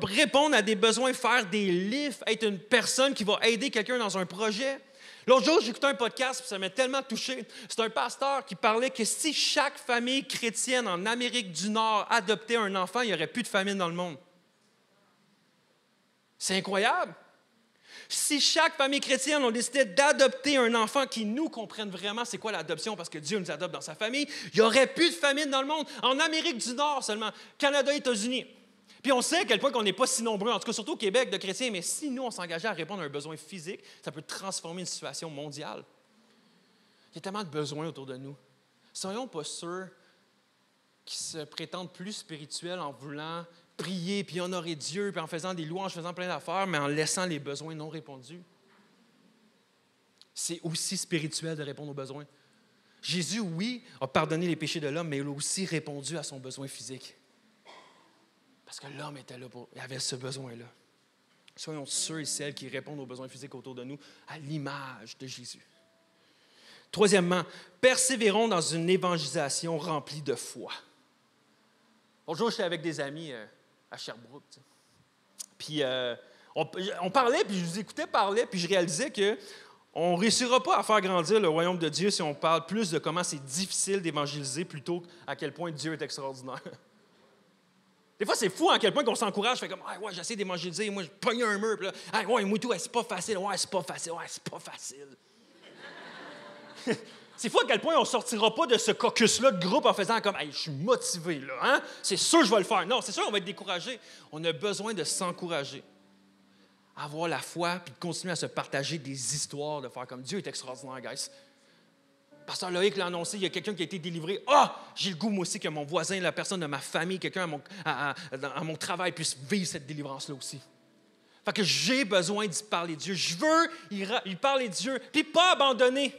répondre à des besoins, faire des livres, être une personne qui va aider quelqu'un dans un projet. L'autre jour, j'écoutais un podcast, puis ça m'a tellement touché. C'est un pasteur qui parlait que si chaque famille chrétienne en Amérique du Nord adoptait un enfant, il n'y aurait plus de famine dans le monde. C'est incroyable. Si chaque famille chrétienne, on décidait d'adopter un enfant qui nous comprenne vraiment c'est quoi l'adoption, parce que Dieu nous adopte dans sa famille, il n'y aurait plus de famine dans le monde. En Amérique du Nord seulement, Canada et États-Unis. Puis on sait à quel point on n'est pas si nombreux, en tout cas surtout au Québec, de chrétiens, mais si nous, on s'engageait à répondre à un besoin physique, ça peut transformer une situation mondiale. Il y a tellement de besoins autour de nous. Soyons pas ceux qui se prétendent plus spirituels en voulant prier, puis honorer Dieu, puis en faisant des louanges, en faisant plein d'affaires, mais en laissant les besoins non répondus. C'est aussi spirituel de répondre aux besoins. Jésus, oui, a pardonné les péchés de l'homme, mais il a aussi répondu à son besoin physique. Parce que l'homme était là il avait ce besoin-là. Soyons ceux et celles qui répondent aux besoins physiques autour de nous à l'image de Jésus. Troisièmement, persévérons dans une évangélisation remplie de foi. L'autre jour, j'étais avec des amis à Sherbrooke. Tu sais. Puis on parlait, puis je vous écoutais parler, puis je réalisais qu'on ne réussira pas à faire grandir le royaume de Dieu si on parle plus de comment c'est difficile d'évangéliser plutôt qu'à quel point Dieu est extraordinaire. Des fois, c'est fou à quel point qu'on s'encourage, fait comme « Ouais, j'essaie d'évangéliser, moi, je pogne un mur, puis là, « Ouais, moi, tout, c'est pas facile, ouais, c'est pas facile, ouais, c'est pas facile. » C'est fou à quel point on ne sortira pas de ce caucus-là de groupe en faisant comme « Hey, je suis motivé, là, hein? C'est sûr que je vais le faire. » Non, c'est sûr qu'on va être découragé. On a besoin de s'encourager, avoir la foi, puis de continuer à se partager des histoires, de faire comme Dieu est extraordinaire, guys. Pasteur Loïc l'a annoncé, il y a quelqu'un qui a été délivré. J'ai le goût, moi aussi, que mon voisin, la personne de ma famille, quelqu'un à mon travail puisse vivre cette délivrance-là aussi. Fait que j'ai besoin d'y parler de Dieu. Je veux y parler de Dieu, puis pas abandonner.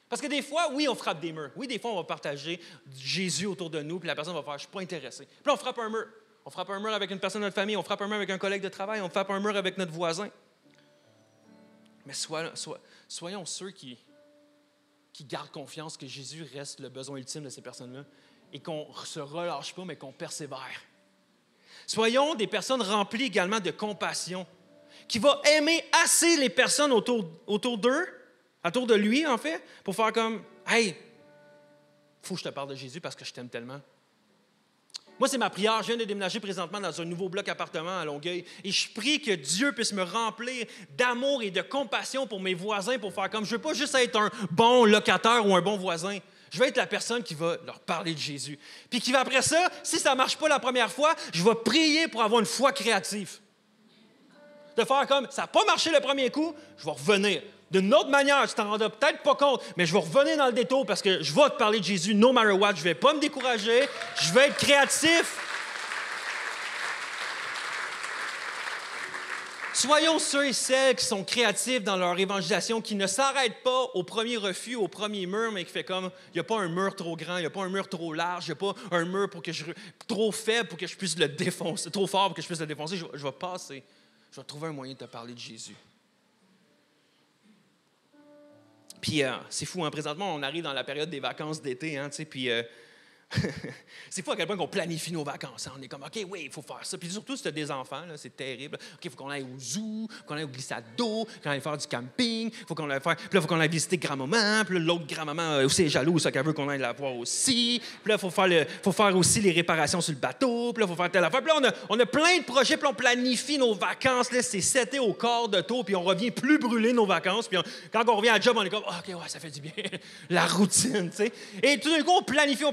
Parce que des fois, oui, on frappe des murs. Oui, des fois, on va partager Jésus autour de nous, puis la personne va faire « je ne suis pas intéressé ». Puis là, on frappe un mur. On frappe un mur avec une personne de notre famille, on frappe un mur avec un collègue de travail, on frappe un mur avec notre voisin. Mais soyons ceux qui gardent confiance que Jésus reste le besoin ultime de ces personnes-là et qu'on ne se relâche pas, mais qu'on persévère. Soyons des personnes remplies également de compassion, qui vont aimer assez les personnes autour d'eux, autour de lui, en fait, pour faire comme « Hey, il faut que je te parle de Jésus parce que je t'aime tellement. » Moi, c'est ma prière. Je viens de déménager présentement dans un nouveau bloc appartement à Longueuil. Et je prie que Dieu puisse me remplir d'amour et de compassion pour mes voisins pour faire comme je ne veux pas juste être un bon locataire ou un bon voisin. Je veux être la personne qui va leur parler de Jésus. Puis qui va après ça, si ça ne marche pas la première fois, je vais prier pour avoir une foi créative. De faire comme ça n'a pas marché le premier coup, je vais revenir. D'une autre manière, tu t'en rendras peut-être pas compte, mais je vais revenir dans le détour parce que je vais te parler de Jésus no matter what. Je ne vais pas me décourager. Je vais être créatif. Soyons ceux et celles qui sont créatifs dans leur évangélisation, qui ne s'arrêtent pas au premier refus, au premier mur, mais qui fait comme, il n'y a pas un mur trop grand, il n'y a pas un mur trop large, il n'y a pas un mur trop faible pour que je puisse le défoncer, trop fort pour que je puisse le défoncer. Je vais passer. Je vais trouver un moyen de te parler de Jésus. Puis c'est fou, hein? Présentement, on arrive dans la période des vacances d'été, hein, puis C'est fou à quel point qu'on planifie nos vacances. Hein? On est comme, OK, oui, il faut faire ça. Puis surtout, si tu as des enfants, là, c'est terrible. OK, il faut qu'on aille au zoo, qu'on aille au glissade d'eau, qu'on aille faire du camping, faut qu'on aille faire... Puis là, il faut qu'on aille visiter grand-maman. Puis là, l'autre grand-maman aussi est jaloux, ça qu'elle veut qu'on aille la voir aussi. Puis là, il faut faire aussi les réparations sur le bateau. Puis là, il faut faire telle affaire. Puis là, on a plein de projets. Puis là, on planifie nos vacances. Là, c'est seté au quart de tour. Puis on revient plus brûler nos vacances. Puis quand on revient à la job, on est comme, OK, ouais, ça fait du bien. La routine, tu sais. Et tout d'un coup, on planifie.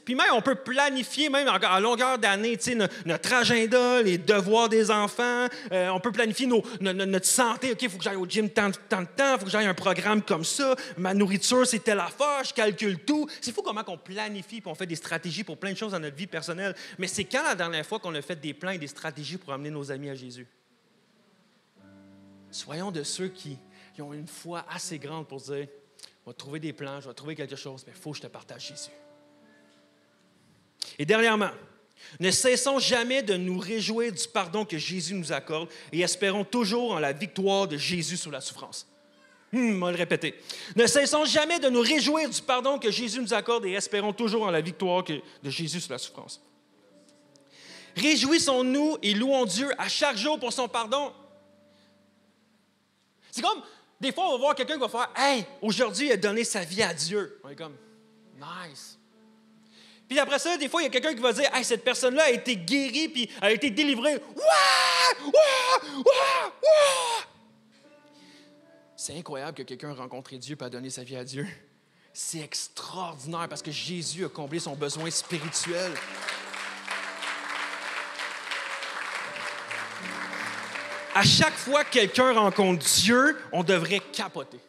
Puis même, on peut planifier même à longueur d'année, tu sais, notre agenda, les devoirs des enfants. On peut planifier notre santé. OK, il faut que j'aille au gym tant de temps, il faut que j'aille un programme comme ça. Ma nourriture, c'est telle affaire, je calcule tout. C'est fou comment on planifie et on fait des stratégies pour plein de choses dans notre vie personnelle. Mais c'est quand la dernière fois qu'on a fait des plans et des stratégies pour amener nos amis à Jésus? Soyons de ceux qui ont une foi assez grande pour dire, je vais trouver des plans, je vais trouver quelque chose, mais il faut que je te partage Jésus. Et dernièrement, ne cessons jamais de nous réjouir du pardon que Jésus nous accorde et espérons toujours en la victoire de Jésus sur la souffrance. On va le répéter. Ne cessons jamais de nous réjouir du pardon que Jésus nous accorde et espérons toujours en la victoire de Jésus sur la souffrance. Réjouissons-nous et louons Dieu à chaque jour pour son pardon. C'est comme, des fois, on va voir quelqu'un qui va faire « Hey, aujourd'hui, il a donné sa vie à Dieu. » On est comme « Nice. » Puis après ça, des fois, il y a quelqu'un qui va dire « Hey, cette personne-là a été guérie puis a été délivrée. » Ouah! Ouah! Ouah! Ouah! C'est incroyable que quelqu'un ait rencontré Dieu et a donné sa vie à Dieu. C'est extraordinaire parce que Jésus a comblé son besoin spirituel. À chaque fois que quelqu'un rencontre Dieu, on devrait capoter.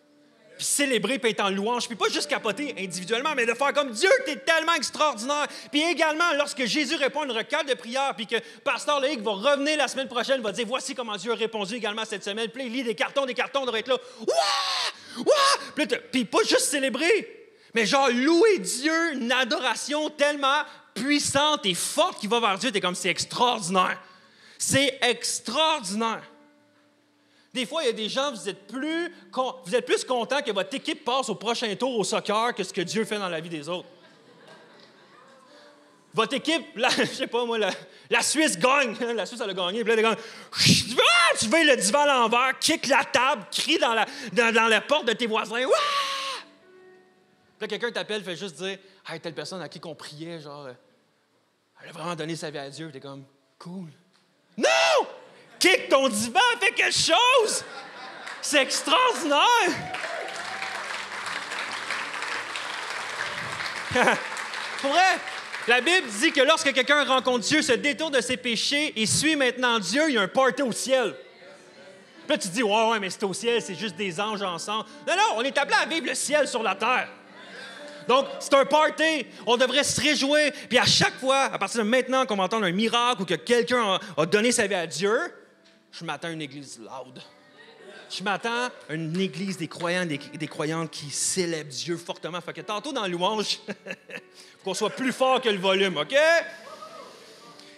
Puis célébrer, puis être en louange. Puis pas juste capoter individuellement, mais de faire comme Dieu, t'es tellement extraordinaire. Puis également, lorsque Jésus répond à une requête de prière, puis que Pasteur Loïc va revenir la semaine prochaine, va dire, voici comment Dieu a répondu également cette semaine. Puis il lit des cartons, on devrait être là. Ouah! Ouah! Puis pas juste célébrer, mais genre louer Dieu, une adoration tellement puissante et forte qui va vers Dieu. T'es comme, c'est extraordinaire. C'est extraordinaire. Des fois, il y a des gens, vous êtes plus contents que votre équipe passe au prochain tour au soccer que ce que Dieu fait dans la vie des autres. Votre équipe, je sais pas moi, la Suisse gagne. La Suisse, elle a gagné. Puis là, tu veux le divan à l'envers, kick la table, crie dans la porte de tes voisins. Puis là, quelqu'un t'appelle, fait juste dire « Hey, telle personne à qui qu'on priait, genre, elle a vraiment donné sa vie à Dieu. » Puis t'es comme « Cool. » Non! Kick ton divan, fais quelque chose! C'est extraordinaire! Pour vrai, la Bible dit que lorsque quelqu'un rencontre Dieu, se détourne de ses péchés et suit maintenant Dieu, il y a un party au ciel. Puis là, tu te dis, ouais, mais c'est au ciel, c'est juste des anges ensemble. Non, on est appelé à vivre le ciel sur la terre. Donc, c'est un party. On devrait se réjouir. Puis à chaque fois, à partir de maintenant qu'on va entendre un miracle ou que quelqu'un a donné sa vie à Dieu, je m'attends à une église loud. Je m'attends à une église des croyants, des croyantes qui célèbrent Dieu fortement. Fait que tantôt dans la louange, il faut qu'on soit plus fort que le volume, OK?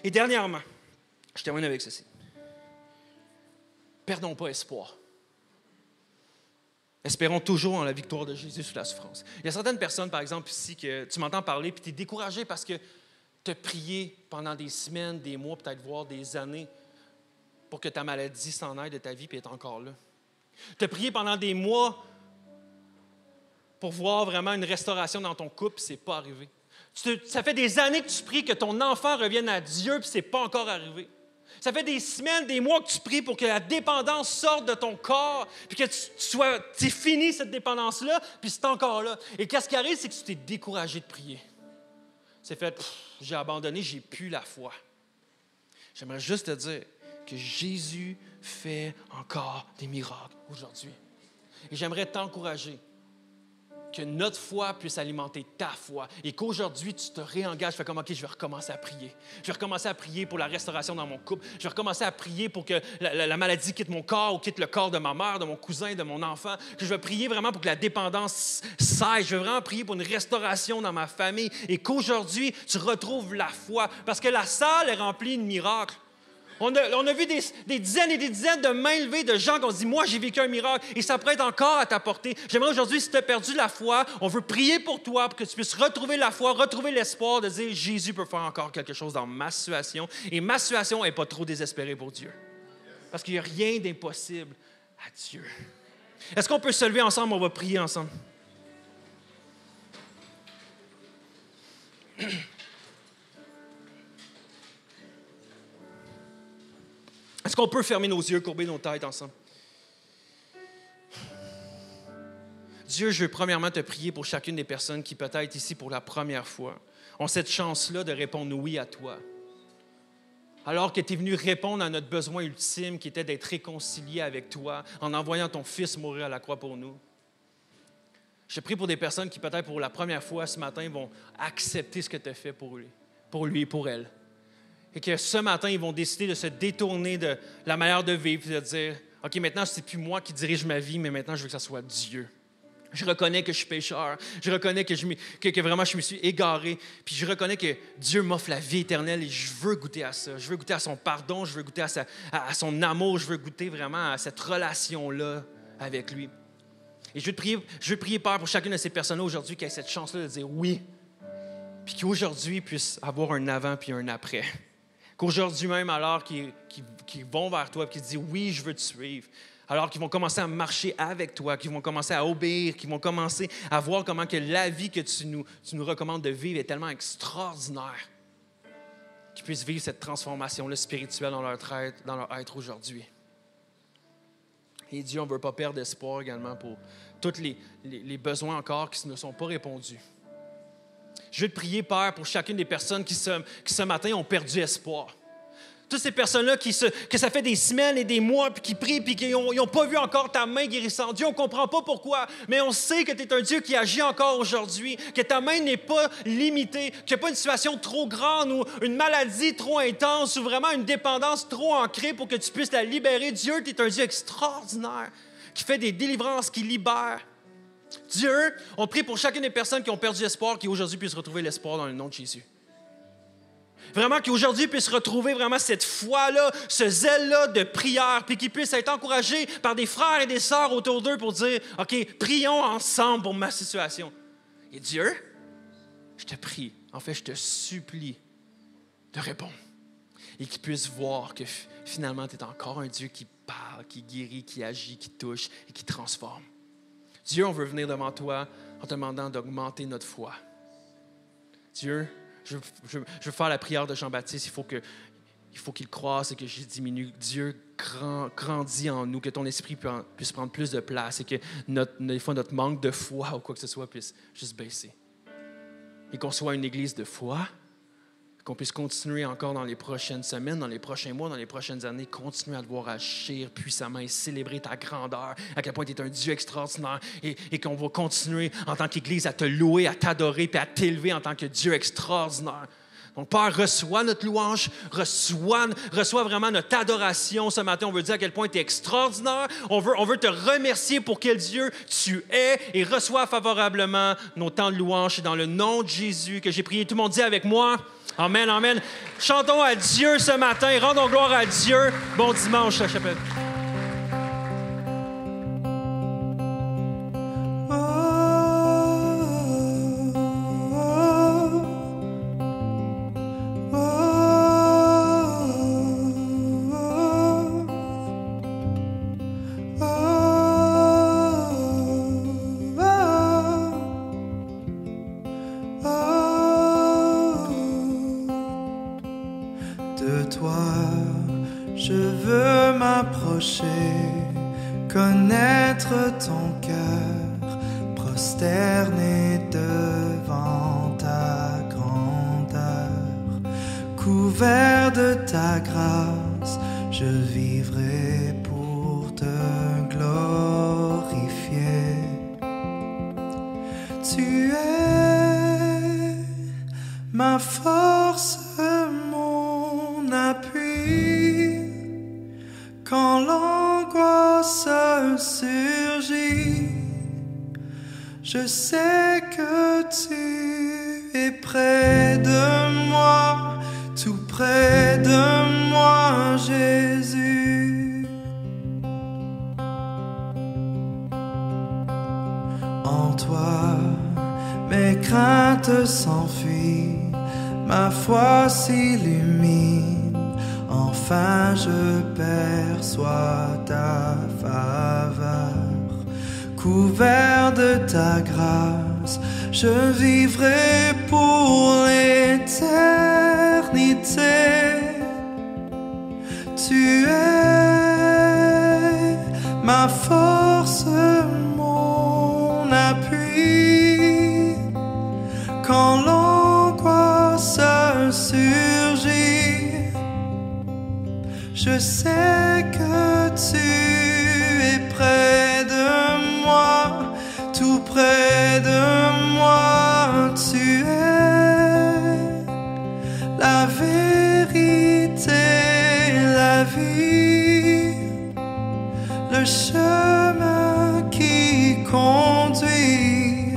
Et dernièrement, je termine avec ceci. Perdons pas espoir. Espérons toujours en la victoire de Jésus sur la souffrance. Il y a certaines personnes, par exemple, ici, que tu m'entends parler puis tu es découragé parce que tu as prié pendant des semaines, des mois, peut-être voire des années pour que ta maladie s'en aille de ta vie et est encore là. Tu as prié pendant des mois pour voir vraiment une restauration dans ton couple, puis ce n'est pas arrivé. Ça fait des années que tu pries que ton enfant revienne à Dieu, puis ce n'est pas encore arrivé. Ça fait des semaines, des mois que tu pries pour que la dépendance sorte de ton corps, puis que tu finis cette dépendance-là, puis c'est encore là. Et qu'est-ce qui arrive, c'est que tu t'es découragé de prier. C'est fait, j'ai abandonné, j'ai plus la foi. J'aimerais juste te dire que Jésus fait encore des miracles aujourd'hui. Et j'aimerais t'encourager que notre foi puisse alimenter ta foi et qu'aujourd'hui, tu te réengages. Fais comme, OK, je vais recommencer à prier. Je vais recommencer à prier pour la restauration dans mon couple. Je vais recommencer à prier pour que la maladie quitte mon corps ou quitte le corps de ma mère, de mon cousin, de mon enfant. Que je vais prier vraiment pour que la dépendance cesse. Je vais vraiment prier pour une restauration dans ma famille et qu'aujourd'hui, tu retrouves la foi. Parce que la salle est remplie de miracles. On a vu des dizaines et des dizaines de mains levées de gens qui ont dit « Moi, j'ai vécu un miracle et ça prête encore à t'apporter. » J'aimerais aujourd'hui, si tu as perdu la foi, on veut prier pour toi pour que tu puisses retrouver la foi, retrouver l'espoir de dire « Jésus peut faire encore quelque chose dans ma situation. » Et ma situation n'est pas trop désespérée pour Dieu. Parce qu'il n'y a rien d'impossible à Dieu. Est-ce qu'on peut se lever ensemble? On va prier ensemble. Est-ce qu'on peut fermer nos yeux, courber nos têtes ensemble? Dieu, je veux premièrement te prier pour chacune des personnes qui peut-être ici pour la première fois ont cette chance-là de répondre oui à toi. Alors que tu es venu répondre à notre besoin ultime qui était d'être réconcilié avec toi en envoyant ton Fils mourir à la croix pour nous. Je prie pour des personnes qui peut-être pour la première fois ce matin vont accepter ce que tu as fait pour lui et pour elle. Et que ce matin, ils vont décider de se détourner de la manière de vivre et de dire « OK, maintenant, ce n'est plus moi qui dirige ma vie, mais maintenant, je veux que ça soit Dieu. » Je reconnais que je suis pécheur. Je reconnais que vraiment, je me suis égaré. Puis je reconnais que Dieu m'offre la vie éternelle et je veux goûter à ça. Je veux goûter à son pardon. Je veux goûter à son amour. Je veux goûter vraiment à cette relation-là avec lui. Et je veux prier, Père, pour chacune de ces personnes-là aujourd'hui qui a cette chance-là de dire oui. Puis qui aujourd'hui puissent avoir un avant puis un après. Qu'aujourd'hui même, alors qu'ils vont vers toi et qu'ils disent « Oui, je veux te suivre », alors qu'ils vont commencer à marcher avec toi, qu'ils vont commencer à obéir, qu'ils vont commencer à voir comment que la vie que tu nous recommandes de vivre est tellement extraordinaire, qu'ils puissent vivre cette transformation-là spirituelle dans leur être aujourd'hui. Et Dieu, on ne veut pas perdre espoir également pour tous les besoins encore qui ne sont pas répondus. Je veux te prier, Père, pour chacune des personnes qui ce matin ont perdu espoir. Toutes ces personnes-là que ça fait des semaines et des mois, puis qui prient, puis qui n'ont pas vu encore ta main guérissante. Dieu, on ne comprend pas pourquoi, mais on sait que tu es un Dieu qui agit encore aujourd'hui, que ta main n'est pas limitée, qu'il n'y a pas une situation trop grande ou une maladie trop intense ou vraiment une dépendance trop ancrée pour que tu puisses la libérer. Dieu, tu es un Dieu extraordinaire, qui fait des délivrances, qui libère. Dieu, on prie pour chacune des personnes qui ont perdu espoir, qui aujourd'hui puissent retrouver l'espoir dans le nom de Jésus. Vraiment qu'aujourd'hui puissent retrouver vraiment cette foi-là, ce zèle-là de prière, puis qu'ils puissent être encouragés par des frères et des sœurs autour d'eux pour dire « OK, prions ensemble pour ma situation. » Et Dieu, je te prie, en fait, je te supplie de répondre. Et qu'ils puissent voir que finalement, tu es encore un Dieu qui parle, qui guérit, qui agit, qui touche et qui transforme. Dieu, on veut venir devant toi en te demandant d'augmenter notre foi. Dieu, je veux faire la prière de Jean-Baptiste. Il faut qu'il croisse et que je diminue. Dieu, grandis en nous, que ton esprit puisse prendre plus de place et que des fois notre manque de foi ou quoi que ce soit puisse juste baisser. Et qu'on soit une église de foi, qu'on puisse continuer encore dans les prochaines semaines, dans les prochains mois, dans les prochaines années, continuer à te voir agir puissamment et célébrer ta grandeur, à quel point tu es un Dieu extraordinaire et qu'on va continuer en tant qu'Église à te louer, à t'adorer puis à t'élever en tant que Dieu extraordinaire. Donc, Père, reçois notre louange, reçois vraiment notre adoration ce matin. On veut dire à quel point tu es extraordinaire. On veut te remercier pour quel Dieu tu es et reçois favorablement nos temps de louange. C'est dans le nom de Jésus que j'ai prié. Tout le monde dit avec moi. Amen, amen. Chantons à Dieu ce matin. Rendons gloire à Dieu. Bon dimanche, la chapelle. Connaître ton cœur, prosterné devant ta grandeur, couvert de ta grâce, je vivrai pour te glorifier. Tu es ma force, mon appui, quand l'angoisse surgit, je sais que tu es près de moi, tout près de moi, Jésus. mes craintes s'enfuient, ma foi s'illumine, enfin je perçois ta faveur. Couvert de ta grâce, je vivrai pour l'éternité. Tu es ma force, mon appui. Quand l'angoisse surgit, je sais que tu es près de moi, tout près de moi. Tu es la vérité, la vie, le chemin qui conduit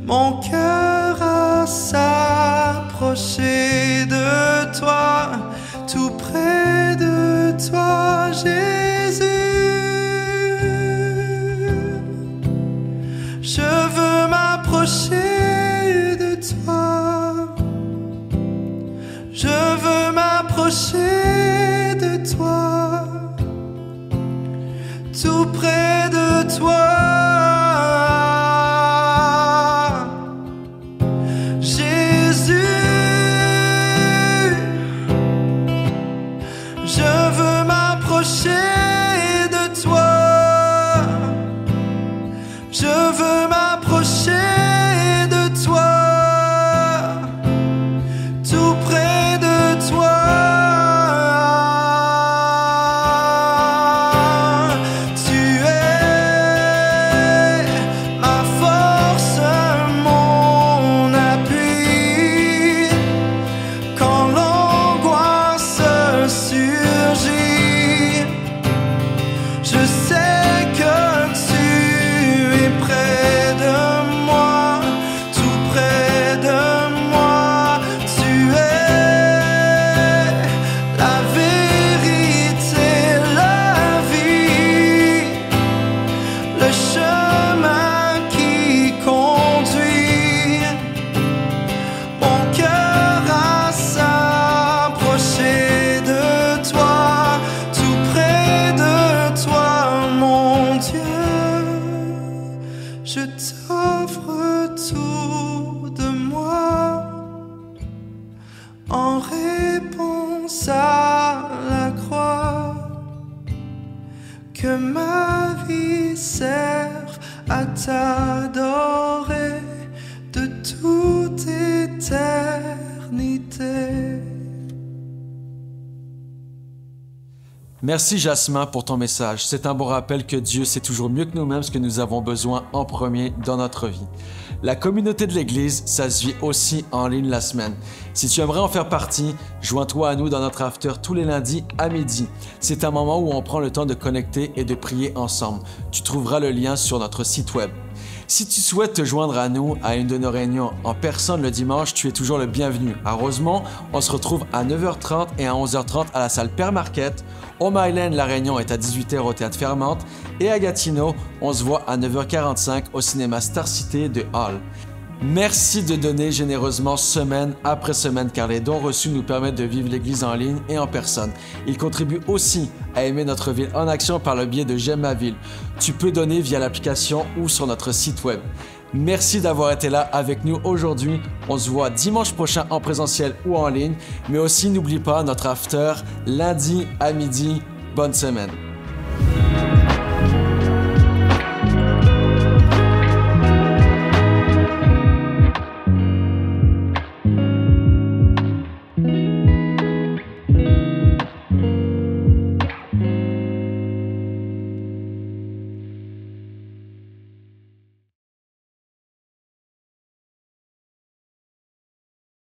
mon cœur à s'approcher de toi, tout près de toi, Jésus. Je veux m'approcher de toi, je veux m'approcher de toi, tout près de toi. Je t'offre tout de moi en réponse à la croix. Que ma vie serve à t'adorer de toute éternité. Merci Jasmin pour ton message. C'est un bon rappel que Dieu sait toujours mieux que nous-mêmes ce que nous avons besoin en premier dans notre vie. La communauté de l'Église, ça se vit aussi en ligne la semaine. Si tu aimerais en faire partie, joins-toi à nous dans notre after tous les lundis à midi. C'est un moment où on prend le temps de connecter et de prier ensemble. Tu trouveras le lien sur notre site web. Si tu souhaites te joindre à nous à une de nos réunions en personne le dimanche, tu es toujours le bienvenu. À Rosemont, on se retrouve à 9h30 et à 11h30 à la salle Père Marquette. Au Myland, la réunion est à 18h au Théâtre Fermante. Et à Gatineau, on se voit à 9h45 au cinéma Star Cité de Hall. Merci de donner généreusement semaine après semaine car les dons reçus nous permettent de vivre l'Église en ligne et en personne. Ils contribuent aussi à aimer notre ville en action par le biais de J'aime ma ville. Tu peux donner via l'application ou sur notre site web. Merci d'avoir été là avec nous aujourd'hui. On se voit dimanche prochain en présentiel ou en ligne. Mais aussi n'oublie pas notre after lundi à midi. Bonne semaine.